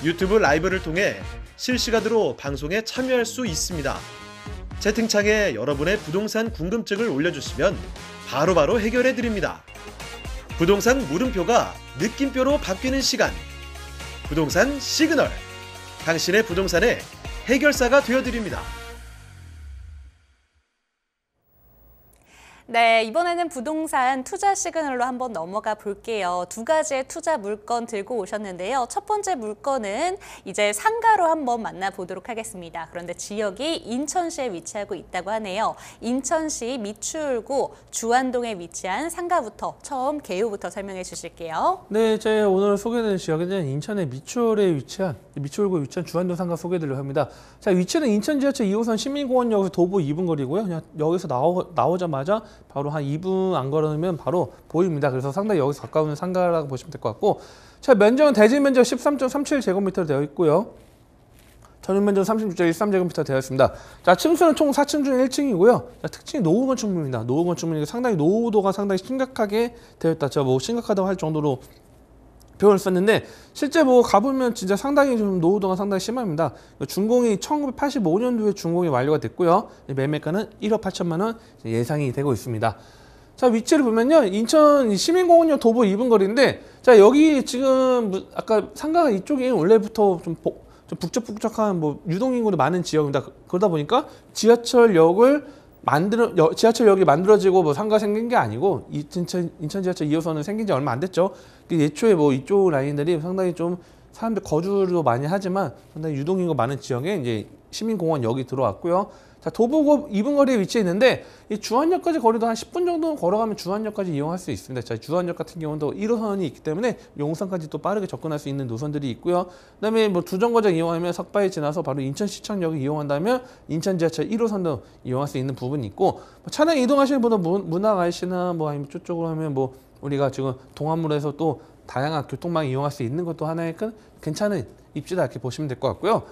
유튜브 라이브를 통해 실시간으로 방송에 참여할 수 있습니다. 채팅창에 여러분의 부동산 궁금증을 올려주시면 바로바로 해결해드립니다. 부동산 물음표가 느낌표로 바뀌는 시간. 부동산 시그널. 당신의 부동산의 해결사가 되어드립니다. 네, 이번에는 부동산 투자 시그널로 한번 넘어가 볼게요. 두 가지의 투자 물건 들고 오셨는데요. 첫 번째 물건은 이제 상가로 한번 만나보도록 하겠습니다. 그런데 지역이 인천시에 위치하고 있다고 하네요. 인천시 미추홀구 주안동에 위치한 상가부터 처음 개요부터 설명해 주실게요. 네, 제가 오늘 소개해드릴 지역은 인천의 미추홀구에 위치한 주안동 상가 소개해드리려고 합니다. 자, 위치는 인천 지하철 2호선 시민공원역에서 도보 2분 거리고요. 그냥 여기서 나오자마자 바로 한 2분 안 걸으면 바로 보입니다. 그래서 상당히 여기서 가까운 상가라고 보시면 될 것 같고, 자, 면적은 대지 면적 13.37제곱미터로 되어 있고요. 전용 면적은 36.13제곱미터 되어 있습니다. 자, 층수는 총 4층 중에 1층이고요. 자, 특징이 노후 건축물입니다. 노후 건축물이 상당히 노후도가 상당히 심각하게 되어 있다. 제가 뭐 심각하다고 할 정도로 표현을 썼는데 실제 뭐 가보면 진짜 상당히 좀 노후도가 상당히 심합니다. 준공이 1985년도에 준공이 완료가 됐고요. 매매가는 1억 8천만 원 예상이 되고 있습니다. 자, 위치를 보면요, 인천 시민공원역 도보 2분 거리인데, 자, 여기 지금 아까 상가가 이쪽이 원래부터 좀 북적북적한 뭐 유동인구도 많은 지역입니다. 그러다 보니까 지하철역이 만들어지고 뭐 상가 생긴 게 아니고 인천 지하철 2호선은 생긴 지 얼마 안 됐죠. 예초에 뭐 이쪽 라인들이 상당히 좀 사람들 거주도 많이 하지만 상당히 유동인구 많은 지역에 이제 시민공원역이 들어왔고요. 자, 도보고 2분 거리에 위치해 있는데 이 주안역까지 거리도 한 10분 정도 걸어가면 주안역까지 이용할 수 있습니다. 자, 주안역 같은 경우는 또 1호선이 있기 때문에 용산까지 또 빠르게 접근할 수 있는 노선들이 있고요. 그다음에 뭐 두정거장 이용하면 석바에 지나서 바로 인천시청역을 이용한다면 인천 지하철 1호선도 이용할 수 있는 부분이 있고 뭐 차량 이동하시는 분은 문학 IC나 뭐 아니면 저쪽으로 하면 뭐 우리가 지금 동안물에서 또 다양한 교통망 이용할 수 있는 것도 하나의 괜찮은 입지다 이렇게 보시면 될 것 같고요.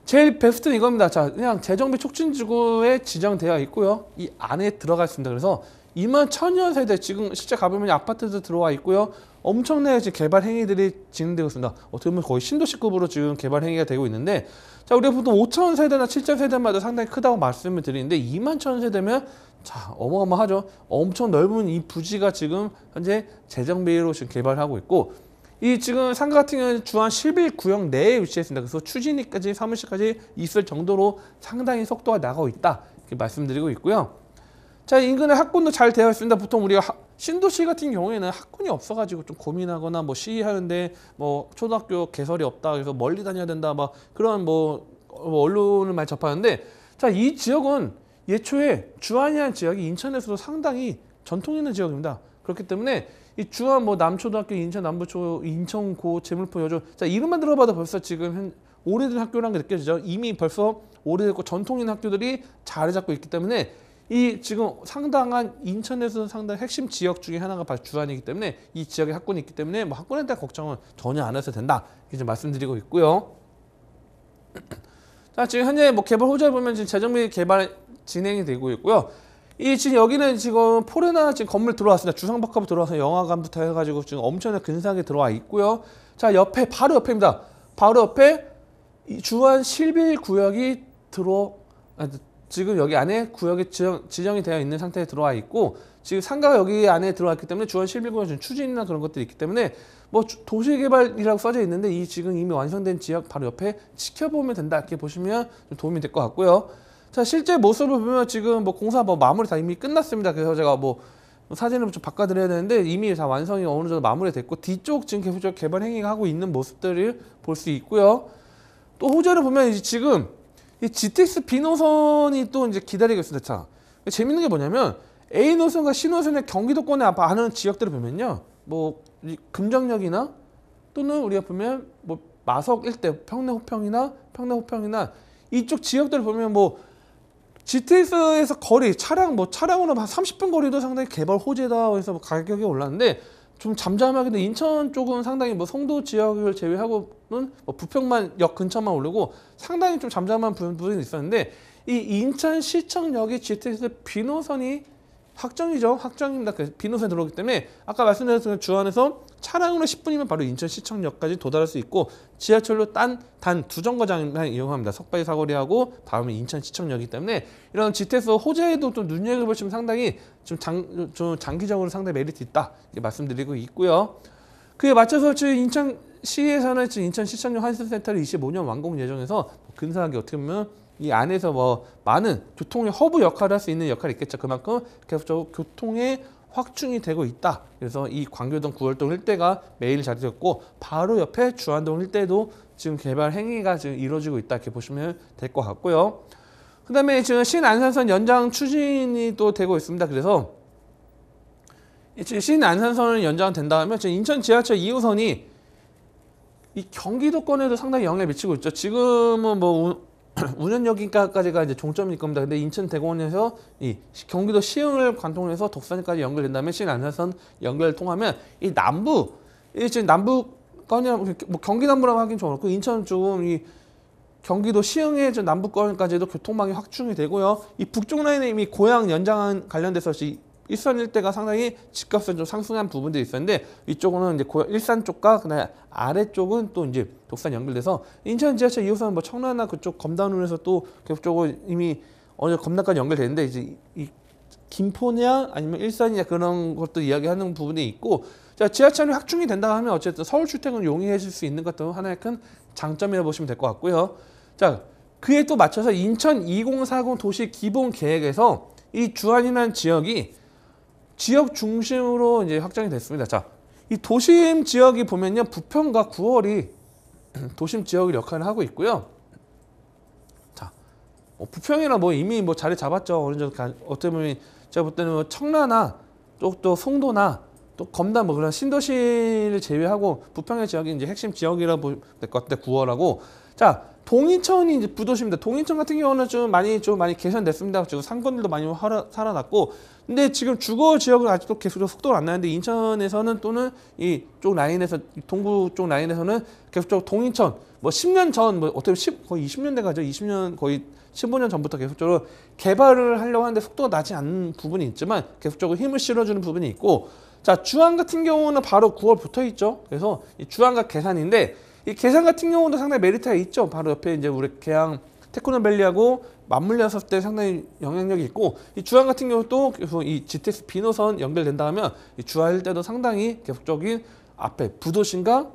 제일 베스트는 이겁니다. 자, 그냥 재정비 촉진지구에 지정되어 있고요. 이 안에 들어가 있습니다. 그래서 2만 1000여 세대 지금 실제 가보면 아파트도 들어와 있고요. 엄청나게 지금 개발 행위들이 진행되고 있습니다. 어떻게 보면 거의 신도시급으로 지금 개발 행위가 되고 있는데, 자, 우리가 보통 5,000 세대나 7,000 세대마다 상당히 크다고 말씀을 드리는데 2만 1000 세대면 자, 어마어마하죠. 엄청 넓은 이 부지가 지금 현재 재정비로 지금 개발하고 있고, 이 지금 상가 같은 경우는 주안 11구역 내에 위치했습니다. 그래서 추진위까지 사무실까지 있을 정도로 상당히 속도가 나가고 있다 이렇게 말씀드리고 있고요. 자, 인근에 학군도 잘 되어 있습니다. 보통 우리가 신도시 같은 경우에는 학군이 없어가지고 좀 고민하거나 뭐 시위하는데 뭐 초등학교 개설이 없다 그래서 멀리 다녀야 된다 막 그런 뭐 언론을 많이 접하는데, 자, 이 지역은 예초에 주안이라는 지역이 인천에서도 상당히 전통 있는 지역입니다. 그렇기 때문에 이 주안 뭐 남초등학교, 인천 남부초, 인천고, 제물포, 여조, 자, 이름만 들어봐도 벌써 지금 오래된 학교라는 게 느껴지죠. 이미 벌써 오래됐고 전통 있는 학교들이 자리 잡고 있기 때문에 이 지금 상당한 인천에서 상당히 핵심 지역 중에 하나가 바로 주안이기 때문에 이 지역에 학군이 있기 때문에 뭐 학군에 대한 걱정은 전혀 안 해도 된다 이렇게 말씀드리고 있고요. 자, 지금 현재 뭐 개발 호재를 보면 지금 재정비 개발 진행이 되고 있고요. 이 지금 여기는 지금 포레나 지금 건물 들어왔습니다. 주상복합 들어와서 영화관부터 해가지고 지금 엄청나게 근사하게 들어와 있고요. 자, 옆에 바로 옆입니다. 바로 옆에 이 주안 11구역이 지금 여기 안에 구역이 지정이 되어 있는 상태에 들어와 있고, 지금 상가가 여기 안에 들어와 있기 때문에 주안 11구역 추진이나 그런 것들이 있기 때문에 뭐 도시개발이라고 써져 있는데 이 지금 이미 완성된 지역 바로 옆에 지켜보면 된다 이렇게 보시면 좀 도움이 될 것 같고요. 자, 실제 모습을 보면 지금 뭐 공사 뭐 마무리 다 이미 끝났습니다. 그래서 제가 뭐 사진을 좀 바꿔드려야 되는데 이미 다 완성이 어느 정도 마무리됐고 뒤쪽 지금 계속 개발 행위가 하고 있는 모습들을 볼 수 있고요. 또 호재를 보면 이제 지금 이 GTX B 노선이 또 이제 기다리고 있습니다. 자, 재밌는 게 뭐냐면 A 노선과 C 노선의 경기도권에 아는 지역들을 보면요, 뭐 이 금정역이나 또는 우리가 보면 뭐 마석 일대, 평내 호평이나 이쪽 지역들을 보면 뭐 GTX에서 거리 차량으로 한 30분 거리도 상당히 개발 호재다 해서 뭐 가격이 올랐는데 좀 잠잠하게 인천 쪽은 상당히 뭐 송도 지역을 제외하고는 뭐 부평만 역 근처만 오르고 상당히 좀 잠잠한 부분이 있었는데, 이 인천시청역이 GTX B 노선이 확정입니다. 그 B 노선에 들어오기 때문에 아까 말씀드렸던 주안에서 차량으로 10분이면 바로 인천시청역까지 도달할 수 있고, 지하철로 단 두 정거장만 이용합니다. 석바위 사거리하고 다음에 인천시청역이기 때문에 이런 GTX 호재에도 좀 눈여겨보시면 상당히 좀 장기적으로 상당히 메리트 있다 이렇게 말씀드리고 있고요. 그에 맞춰서 지금 인천시에서는 지금 인천시청역 환승센터를 25년 완공 예정에서 근사하게 어떻게 보면 이 안에서 뭐 많은 교통의 허브 역할을 할 수 있는 역할이 있겠죠. 그만큼 계속적으로 교통의 확충이 되고 있다. 그래서 이 광교동 9월동 일대가 매일 자리졌고 바로 옆에 주안동 일대도 지금 개발 행위가 지금 이루어지고 있다 이렇게 보시면 될 것 같고요. 그다음에 지금 신안산선 연장 추진이 또 되고 있습니다. 그래서 신안산선을 연장된다 하면 지금 인천 지하철 2호선이 이 경기도권에도 상당히 영향을 미치고 있죠. 지금은 뭐 운현 여기까지가 이제 종점일 겁니다. 근데 인천 대공원에서 이 경기도 시흥을 관통해서 독산까지 연결된다면 신안산선 연결을 통하면 이 지금 남부권이나 뭐 경기 남부라고 하긴 좀 어렵고 인천 쪽은 이 경기도 시흥의 남부권까지도 교통망이 확충이 되고요. 이 북쪽 라인에 이미 고양 연장 관련돼서 일산 일대가 상당히 집값은 좀 상승한 부분들이 있었는데 이쪽은 이제 일산 쪽과 그다음에 아래쪽은 또 이제 독산 연결돼서 인천 지하철 2호선 뭐 청라나 그쪽 검단으로해서 또 계속적으로 이미 어느 검단까지 연결되는데 이제 이 김포냐 아니면 일산이냐 그런 것도 이야기하는 부분이 있고, 자, 지하철이 확충이 된다 하면 어쨌든 서울 출퇴근을 용이해질 수 있는 것도 하나의 큰 장점이라고 보시면 될 것 같고요. 자, 그에 또 맞춰서 인천 2040 도시 기본 계획에서 이 주안이라는 지역이 지역 중심으로 이제 확정이 됐습니다. 자, 이 도심 지역이 보면요, 부평과 9월이 도심 지역의 역할을 하고 있고요. 자, 부평이나 뭐 이미 뭐 자리 잡았죠. 어느 정도 어떻게 보면 제가 볼 때는 뭐 청라나 또 송도나 또 검단 뭐 그런 신도시를 제외하고 부평의 지역이 이제 핵심 지역이라고 볼 것 같아 9월하고 자 동인천이 이제 부도시입니다. 동인천 같은 경우는 좀 많이 개선됐습니다. 지금 상권들도 많이 살아났고 근데 지금 주거 지역은 아직도 계속 속도가 안 나는데 인천에서는 또는 이쪽 라인에서 동부 쪽 라인에서는 계속적으로 동인천 뭐 10년 전 뭐 어떻게 거의 20년 돼 가죠. 20년 거의 15년 전부터 계속적으로 개발을 하려고 하는데 속도가 나지 않는 부분이 있지만 계속적으로 힘을 실어주는 부분이 있고 자 주안 같은 경우는 바로 9월 붙어 있죠. 그래서 이 주안과 계산인데 이 계산 같은 경우도 상당히 메리트가 있죠. 바로 옆에 이제 우리 계양 테크노밸리하고 맞물렸을 때 상당히 영향력이 있고 이 주안 같은 경우도 이 GTX 비노선 연결된다 하면 이 주안일 때도 상당히 계속적인 앞에 부도심과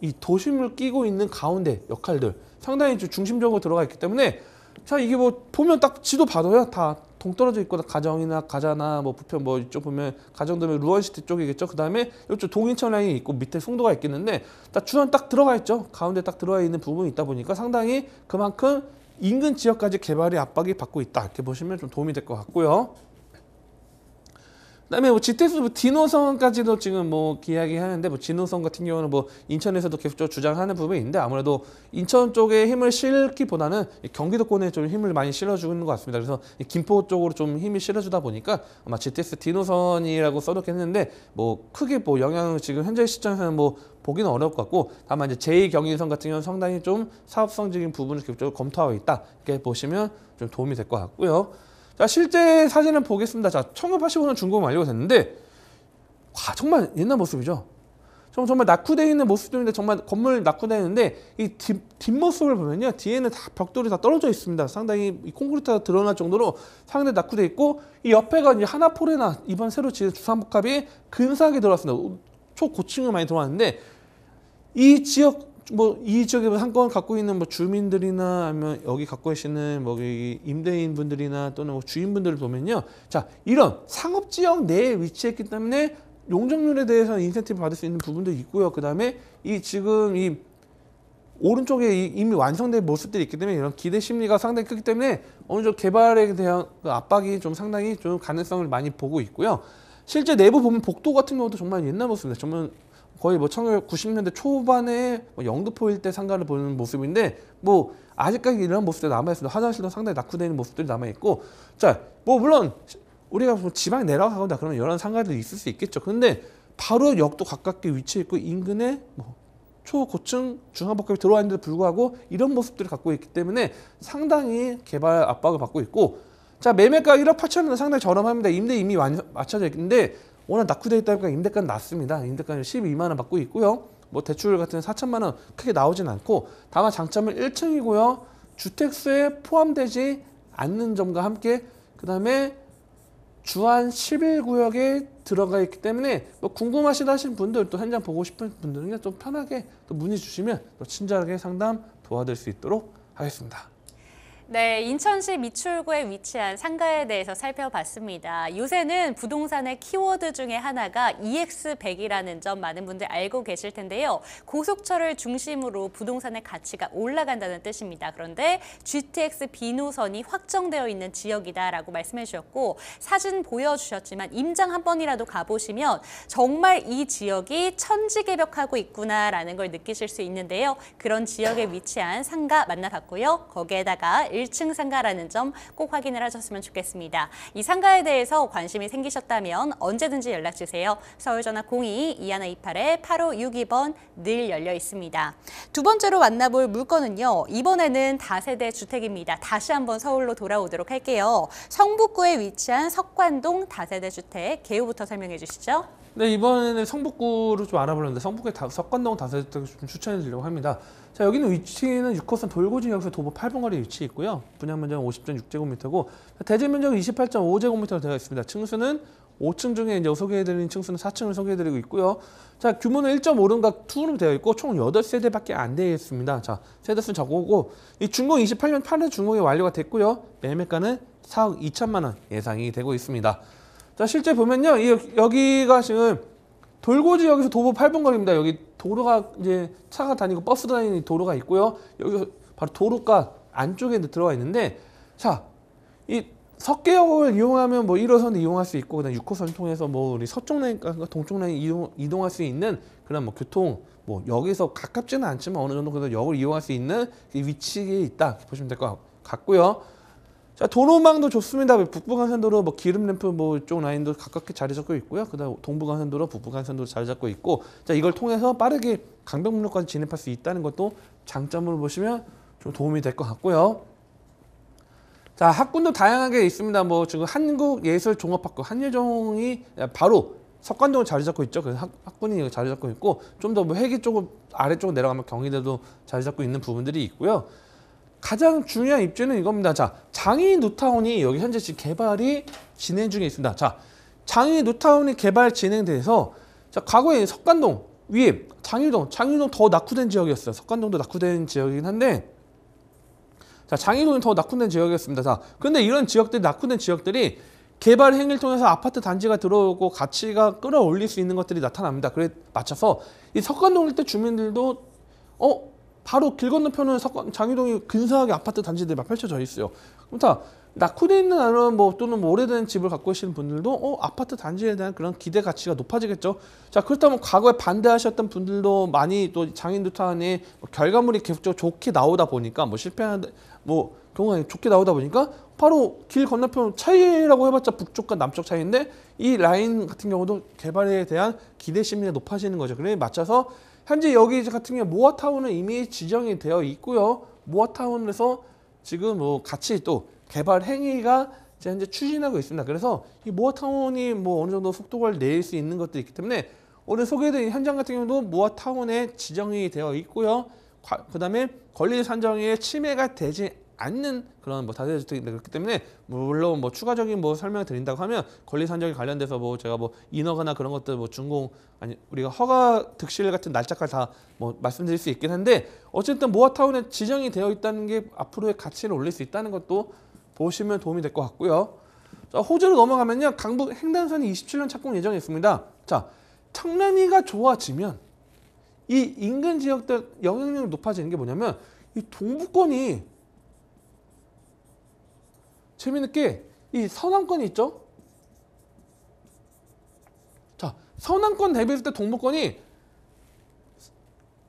이 도심을 끼고 있는 가운데 역할들 상당히 좀 중심적으로 들어가 있기 때문에 자 이게 뭐 보면 딱 지도 봐도요 다 동떨어져 있고 가정이나 가자나 뭐 부평 뭐 이쪽 보면 가정도면 루원시티 쪽이겠죠. 그 다음에 이쪽 동인천 라인이 있고 밑에 송도가 있겠는데 딱 주안 딱 들어가 있죠. 가운데 딱 들어가 있는 부분이 있다 보니까 상당히 그만큼 인근 지역까지 개발이 압박이 받고 있다 이렇게 보시면 좀 도움이 될 것 같고요. 그다음에 뭐 GTX 디노선까지도 지금 뭐 이야기하는데 뭐 디노선 같은 경우는 뭐 인천에서도 계속 주장하는 부분이 있는데 아무래도 인천 쪽에 힘을 실기보다는 경기도권에 좀 힘을 많이 실어주는 것 같습니다. 그래서 김포 쪽으로 좀 힘이 실어주다 보니까 아마 GTX 디노선이라고 써놓긴 했는데 뭐 크게 뭐 영향을 지금 현재 시점에서는 뭐 보기는 어려울 것 같고 다만 이제 제2경인선 같은 경우는 상당히 좀 사업성적인 부분을 계속적으로 검토하고 있다 이렇게 보시면 좀 도움이 될 것 같고요. 자 실제 사진을 보겠습니다. 자 1985년 준공 완료가 됐는데 와 정말 옛날 모습이죠. 정말 낙후되어 있는 모습들인데 정말 건물 낙후되어 있는데 이 뒷모습을 보면요 뒤에는 다 벽돌이 다 떨어져 있습니다. 상당히 이 콘크리트가 드러날 정도로 상당히 낙후되어 있고 이 옆에가 이제 하나포레나 이번 새로 지은 주상복합이 근사하게 들어왔습니다. 초고층을 많이 들어왔는데 이 지역 이 지역에 상권 갖고 있는 뭐 주민들이나 아니면 여기 갖고 계시는 뭐 임대인 분들이나 또는 뭐 주인분들을 보면요. 자, 이런 상업 지역 내에 위치했기 때문에 용적률에 대해서 인센티브 받을 수 있는 부분도 있고요. 그다음에 이 지금 이 오른쪽에 이미 완성된 모습들이 있기 때문에 이런 기대 심리가 상당히 크기 때문에 어느 정도 개발에 대한 그 압박이 좀 상당히 좀 가능성을 많이 보고 있고요. 실제 내부 보면 복도 같은 경우도 정말 옛날 모습입니다. 정말 거의 뭐 1990년대 초반에 뭐 영등포일 때 상가를 보는 모습인데 뭐 아직까지 이런 모습들이 남아있습니다. 화장실도 상당히 낙후되어 있는 모습들이 남아있고 자 뭐 물론 우리가 뭐 지방에 내려가거나 그러면 이런 상가들이 있을 수 있겠죠. 근데 바로 역도 가깝게 위치해 있고 인근에 뭐 초고층 중앙복합이 들어와 있는데도 불구하고 이런 모습들을 갖고 있기 때문에 상당히 개발 압박을 받고 있고 자 매매가 1억 8천원은 상당히 저렴합니다. 임대 이미 맞춰져 있는데 워낙 낙후되어 있다 보니까 임대가는 낮습니다. 임대가는 12만 원 받고 있고요. 뭐 대출 같은 4천만 원 크게 나오진 않고 다만 장점은 1층이고요. 주택수에 포함되지 않는 점과 함께 그 다음에 주안 11구역에 들어가 있기 때문에 뭐 궁금하시다 하신 분들 또 현장 보고 싶은 분들은 좀 편하게 또 문의 주시면 또 친절하게 상담 도와드릴 수 있도록 하겠습니다. 네, 인천시 미출구에 위치한 상가에 대해서 살펴봤습니다. 요새는 부동산의 키워드 중에 하나가 EX100이라는 점 많은 분들 알고 계실 텐데요. 고속철을 중심으로 부동산의 가치가 올라간다는 뜻입니다. 그런데 GTX 비노선이 확정되어 있는 지역이다라고 말씀해 주셨고 사진 보여주셨지만 임장 한 번이라도 가보시면 정말 이 지역이 천지개벽하고 있구나라는 걸 느끼실 수 있는데요. 그런 지역에 위치한 상가 만나봤고요. 거기에다가 1층 상가라는 점 꼭 확인을 하셨으면 좋겠습니다. 이 상가에 대해서 관심이 생기셨다면 언제든지 연락주세요. 서울전화 02-2128-8562번 늘 열려 있습니다. 두 번째로 만나볼 물건은요. 이번에는 다세대 주택입니다. 다시 한번 서울로 돌아오도록 할게요. 성북구에 위치한 석관동 다세대 주택 개요부터 설명해 주시죠. 네, 이번에는 성북구를 좀 알아보려는데 성북구의 석관동 다세대 주택을 좀 추천해 드리려고 합니다. 자, 여기는 위치는 6호선 돌고지역에서 도보 8번 거리에 위치해 있고요. 분양 면적은 50.6제곱미터고 대지 면적은 28.5제곱미터로 되어 있습니다. 층수는 5층 중에 이제 소개해드린 층수는 4층을 소개해드리고 있고요. 자, 규모는 1.5룸과 2룸 되어 있고 총 8세대밖에 안 되어 있습니다. 자, 세대수는 적고고 이 준공 28년 8월 준공이 완료가 됐고요. 매매가는 4억 2천만 원 예상이 되고 있습니다. 자, 실제 보면요. 여기가 지금 돌고지역에서 도보 8분 거리입니다. 여기 도로가 이제 차가 다니고 버스 다니는 도로가 있고요. 여기 바로 도로가 안쪽에 들어가 있는데 자, 이 석계역을 이용하면 뭐 1호선 이용할 수 있고 그다음 6호선 통해서 뭐 우리 서쪽 라인과 동쪽 라인 이동할 수 있는 그런 뭐 교통 뭐 여기서 가깝지는 않지만 어느 정도 그래도 역을 이용할 수 있는 위치에 있다 보시면 될 것 같고요. 자, 도로망도 좋습니다. 북부간선도로 뭐 기름램프 뭐 이쪽 라인도 가깝게 자리 잡고 있고요. 그다음 동부간선도로 북부간선도로 자리 잡고 있고, 자, 이걸 통해서 빠르게 강변북로까지 진입할 수 있다는 것도 장점으로 보시면 좀 도움이 될 것 같고요. 자, 학군도 다양하게 있습니다. 뭐 지금 한국예술종합학교 한예종이 바로 석관동을 자리 잡고 있죠. 그래서 학군이 자리 잡고 있고, 좀 더 뭐 회기 쪽을 아래쪽으로 내려가면 경희대도 자리 잡고 있는 부분들이 있고요. 가장 중요한 입지는 이겁니다. 자, 장이 뉴타운이 여기 현재 지금 개발이 진행 중에 있습니다. 자, 장이 뉴타운이 개발 진행돼서, 자, 과거에 석관동 위에 장유동 더 낙후된 지역이었어요. 석관동도 낙후된 지역이긴 한데, 자, 장유동이 더 낙후된 지역이었습니다. 자, 근데 이런 지역들이 낙후된 지역들이 개발 행위를 통해서 아파트 단지가 들어오고 가치가 끌어올릴 수 있는 것들이 나타납니다. 그래 맞춰서 이 석관동 일대 주민들도 바로 길 건너편은 장유동이 근사하게 아파트 단지들이 막 펼쳐져 있어요. 그렇다 낙후돼 있는 아니면 뭐 또는 뭐 오래된 집을 갖고 계시는 분들도 아파트 단지에 대한 그런 기대 가치가 높아지겠죠. 자, 그렇다면 과거에 반대하셨던 분들도 많이 또 장인뉴타운의 결과물이 계속적으로 좋게 나오다 보니까 뭐 실패한 뭐 경우가 좋게 나오다 보니까 바로 길 건너편 차이라고 해봤자 북쪽과 남쪽 차이인데 이 라인 같은 경우도 개발에 대한 기대 심리가 높아지는 거죠. 그래 맞춰서 현재 여기 같은 경우 모아타운은 이미 지정이 되어 있고요. 모아타운에서 지금 뭐 같이 또 개발 행위가 현재 추진하고 있습니다. 그래서 이 모아타운이 뭐 어느 정도 속도를 낼 수 있는 것도 있기 때문에 오늘 소개해드린 현장 같은 경우도 모아타운에 지정이 되어 있고요. 그다음에 권리 산정에 침해가 되지 않는 그런 뭐 다세대주택이 그렇기 때문에 물론 뭐 추가적인 뭐 설명을 드린다고 하면 권리 산정에 관련돼서 뭐 제가 뭐 인허가나 그런 것들 뭐 준공 아니 우리가 허가 득실 같은 날짜까지 다 뭐 말씀드릴 수 있긴 한데 어쨌든 모아타운에 지정이 되어 있다는 게 앞으로의 가치를 올릴 수 있다는 것도 보시면 도움이 될 것 같고요. 자, 호주로 넘어가면요. 강북 횡단선이 27년 착공 예정이 있습니다. 자, 청량리가 좋아지면 이 인근 지역들 영향력이 높아지는 게 뭐냐면 이 동부권이 재미있는 게 이 서남권이 있죠. 자, 서남권 대비했을 때 동부권이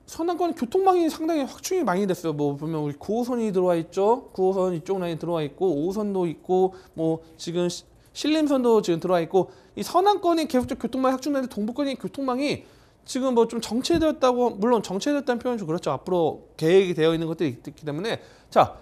서남권 교통망이 상당히 확충이 많이 됐어요. 뭐 보면 우리 9호선이 들어와 있죠. 9호선 이쪽 라인 들어와 있고 5호선도 있고 뭐 지금 신림선도 지금 들어와 있고 이 서남권이 계속적 교통망이 확충되는데 동부권이 교통망이 지금 뭐 좀 정체되었다고 물론 정체됐다는 표현이 좀 그렇죠. 앞으로 계획이 되어 있는 것들이 있기 때문에 자.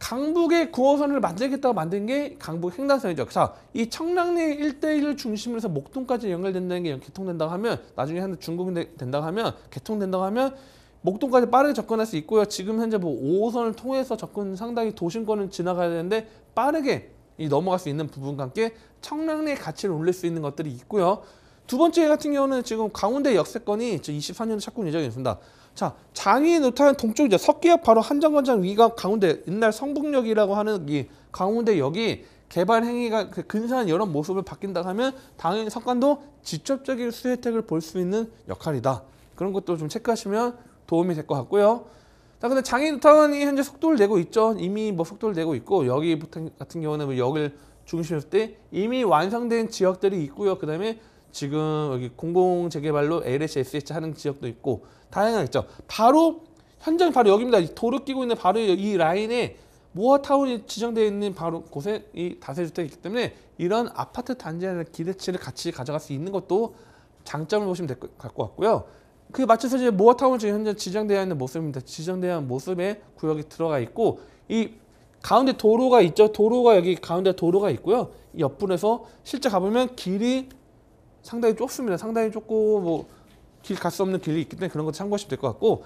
강북의 9호선을 만들겠다고 만든 게 강북 횡단선이죠. 자, 이 청량리 1대1을 중심으로 해서 목동까지 연결된다는 게 개통된다고 하면 나중에 한 준공이 된다고 하면 개통된다고 하면 목동까지 빠르게 접근할 수 있고요. 지금 현재 뭐 5호선을 통해서 접근 상당히 도심권을 지나가야 되는데 빠르게 넘어갈 수 있는 부분과 함께 청량리의 가치를 올릴 수 있는 것들이 있고요. 두 번째 같은 경우는 지금 강운대 역세권이 24년도 착공 예정이 있습니다. 자, 장이 뉴타운 동쪽이죠. 석계역 바로 한정거장 위가 강운대 옛날 성북역이라고 하는 이 강운대역이 개발 행위가 근사한 여러 모습을 바뀐다 하면 당연히 석관도 직접적인 수혜 혜택을 볼 수 있는 역할이다. 그런 것도 좀 체크하시면 도움이 될 것 같고요. 자, 근데 장이 뉴타운이 현재 속도를 내고 있죠. 이미 뭐 속도를 내고 있고 여기 같은 경우는 뭐 역을 중심으로 했을 때 이미 완성된 지역들이 있고요. 그다음에 지금 여기 공공 재개발로 LH, SH 하는 지역도 있고 다양하겠죠. 바로 현장 바로 여기입니다. 도로 끼고 있는 바로 이 라인에 모아타운이 지정되어 있는 바로 곳에 이 다세주택이 있기 때문에 이런 아파트 단지에 대한 기대치를 같이 가져갈 수 있는 것도 장점을 보시면 될 것 같고요. 그에 맞춰서 이제 모아타운 지금 현재 지정되어 있는 모습입니다. 지정되어 있는 모습에 구역이 들어가 있고 이 가운데 도로가 있죠. 도로가 여기 가운데 도로가 있고요. 이 옆분에서 실제 가보면 길이 상당히 좁습니다. 상당히 좁고 뭐 길 갈 수 없는 길이 있기 때문에 그런 거 참고하시면 될 것 같고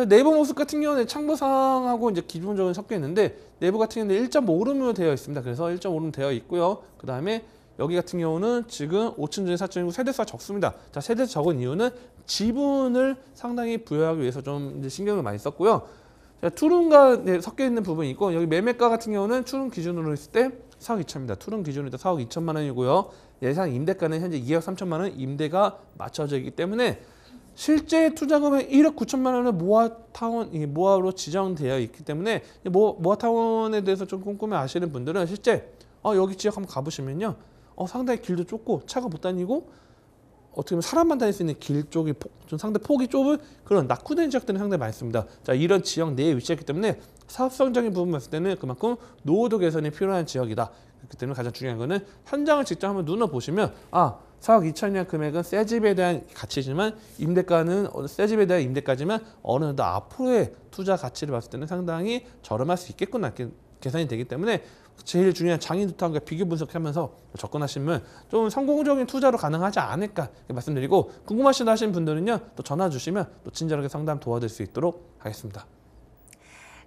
내부 모습 같은 경우는 창부상하고 이제 기본적으로 섞여 있는데 내부 같은 경우는 1.5룸으로 되어 있습니다. 그래서 1.5룸 되어 있고요. 그 다음에 여기 같은 경우는 지금 5층 중에 4층이고 세대수가 적습니다. 자, 세대수 적은 이유는 지분을 상당히 부여하기 위해서 좀 이제 신경을 많이 썼고요. 자, 투룸과 섞여 있는 부분이 있고 여기 매매가 같은 경우는 투룸 기준으로 했을 때 4억 2천입니다. 투룸 기준으로 4억 2천만 원이고요. 예상 임대가는 현재 2억 3천만 원 임대가 맞춰져 있기 때문에 실제 투자금액 1억 9천만 원을 모아로 지정되어 있기 때문에 모아타운에 대해서 좀 꼼꼼히 아시는 분들은 실제 여기 지역 한번 가보시면요, 상당히 길도 좁고 차가 못 다니고 어떻게 보면 사람만 다닐 수 있는 길 쪽이 좀 상당히 폭이 좁은 그런 낙후된 지역들이 상당히 많습니다. 자, 이런 지역 내에 위치했기 때문에 사업성적인 부분 봤을 때는 그만큼 노후도 개선이 필요한 지역이다. 그렇기 때문에 가장 중요한 거는 현장을 직접 한번 눈을 보시면 4억 2천이라는 금액은 새 집에 대한 가치지만 임대가는 새 집에 대한 임대가지만 어느 정도 앞으로의 투자 가치를 봤을 때는 상당히 저렴할 수 있겠구나 계산이 되기 때문에 제일 중요한 장인두타운과 비교 분석하면서 접근하시면 좀 성공적인 투자로 가능하지 않을까 말씀드리고, 궁금하시다 하시는 분들은요 또 전화 주시면 또 친절하게 상담 도와드릴 수 있도록 하겠습니다.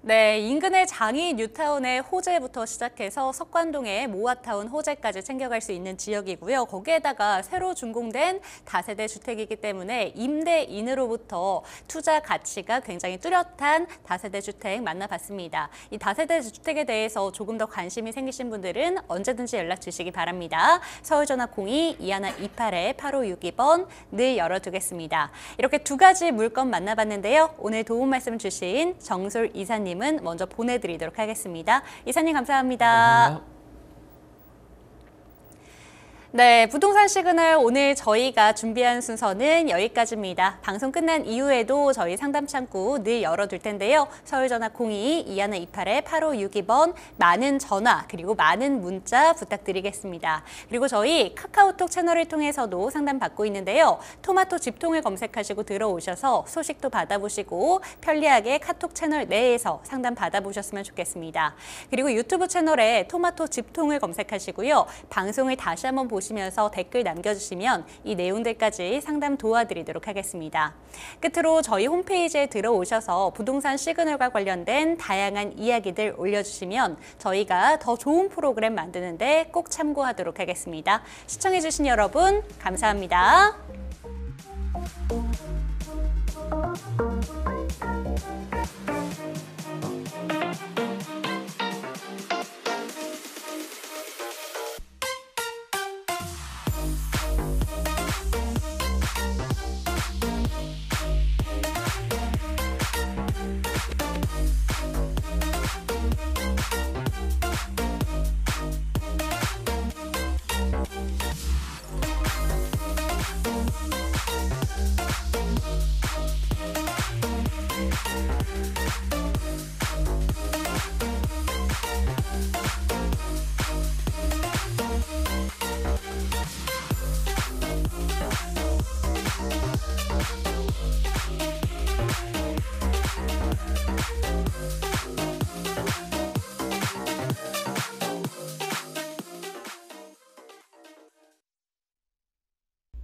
네, 인근의 장이 뉴타운의 호재부터 시작해서 석관동의 모아타운 호재까지 챙겨갈 수 있는 지역이고요. 거기에다가 새로 준공된 다세대 주택이기 때문에 임대인으로부터 투자 가치가 굉장히 뚜렷한 다세대 주택 만나봤습니다. 이 다세대 주택에 대해서 조금 더 관심이 생기신 분들은 언제든지 연락 주시기 바랍니다. 서울전화 02-2128-8562번 늘 열어두겠습니다. 이렇게 두 가지 물건 만나봤는데요. 오늘 도움 말씀 주신 정솔 이사님 은 먼저 보내드리도록 하겠습니다. 이사님 감사합니다. 감사합니다. 네, 부동산 시그널 오늘 저희가 준비한 순서는 여기까지입니다. 방송 끝난 이후에도 저희 상담창구 늘 열어둘 텐데요. 서울전화 02-2128-8562번 많은 전화 그리고 많은 문자 부탁드리겠습니다. 그리고 저희 카카오톡 채널을 통해서도 상담받고 있는데요. 토마토 집통을 검색하시고 들어오셔서 소식도 받아보시고 편리하게 카톡 채널 내에서 상담 받아보셨으면 좋겠습니다. 그리고 유튜브 채널에 토마토 집통을 검색하시고요. 방송을 다시 한번 보시면서 댓글 남겨주시면 이 내용들까지 상담 도와드리도록 하겠습니다. 끝으로 저희 홈페이지에 들어오셔서 부동산 시그널과 관련된 다양한 이야기들 올려주시면 저희가 더 좋은 프로그램 만드는데 꼭 참고하도록 하겠습니다. 시청해주신 여러분 감사합니다.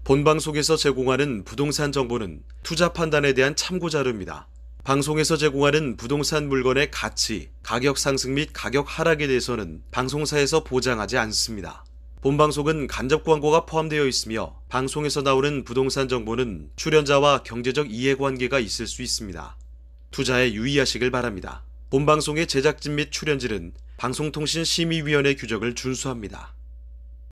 본방송에서 제공하는 부동산 정보는 투자 판단에 대한 참고 자료입니다. 방송에서 제공하는 부동산 물건의 가치, 가격 상승 및 가격 하락에 대해서는 방송사에서 보장하지 않습니다. 본방송은 간접 광고가 포함되어 있으며 방송에서 나오는 부동산 정보는 출연자와 경제적 이해관계가 있을 수 있습니다. 투자에 유의하시길 바랍니다. 본방송의 제작진 및 출연진은 방송통신심의위원회 규정을 준수합니다.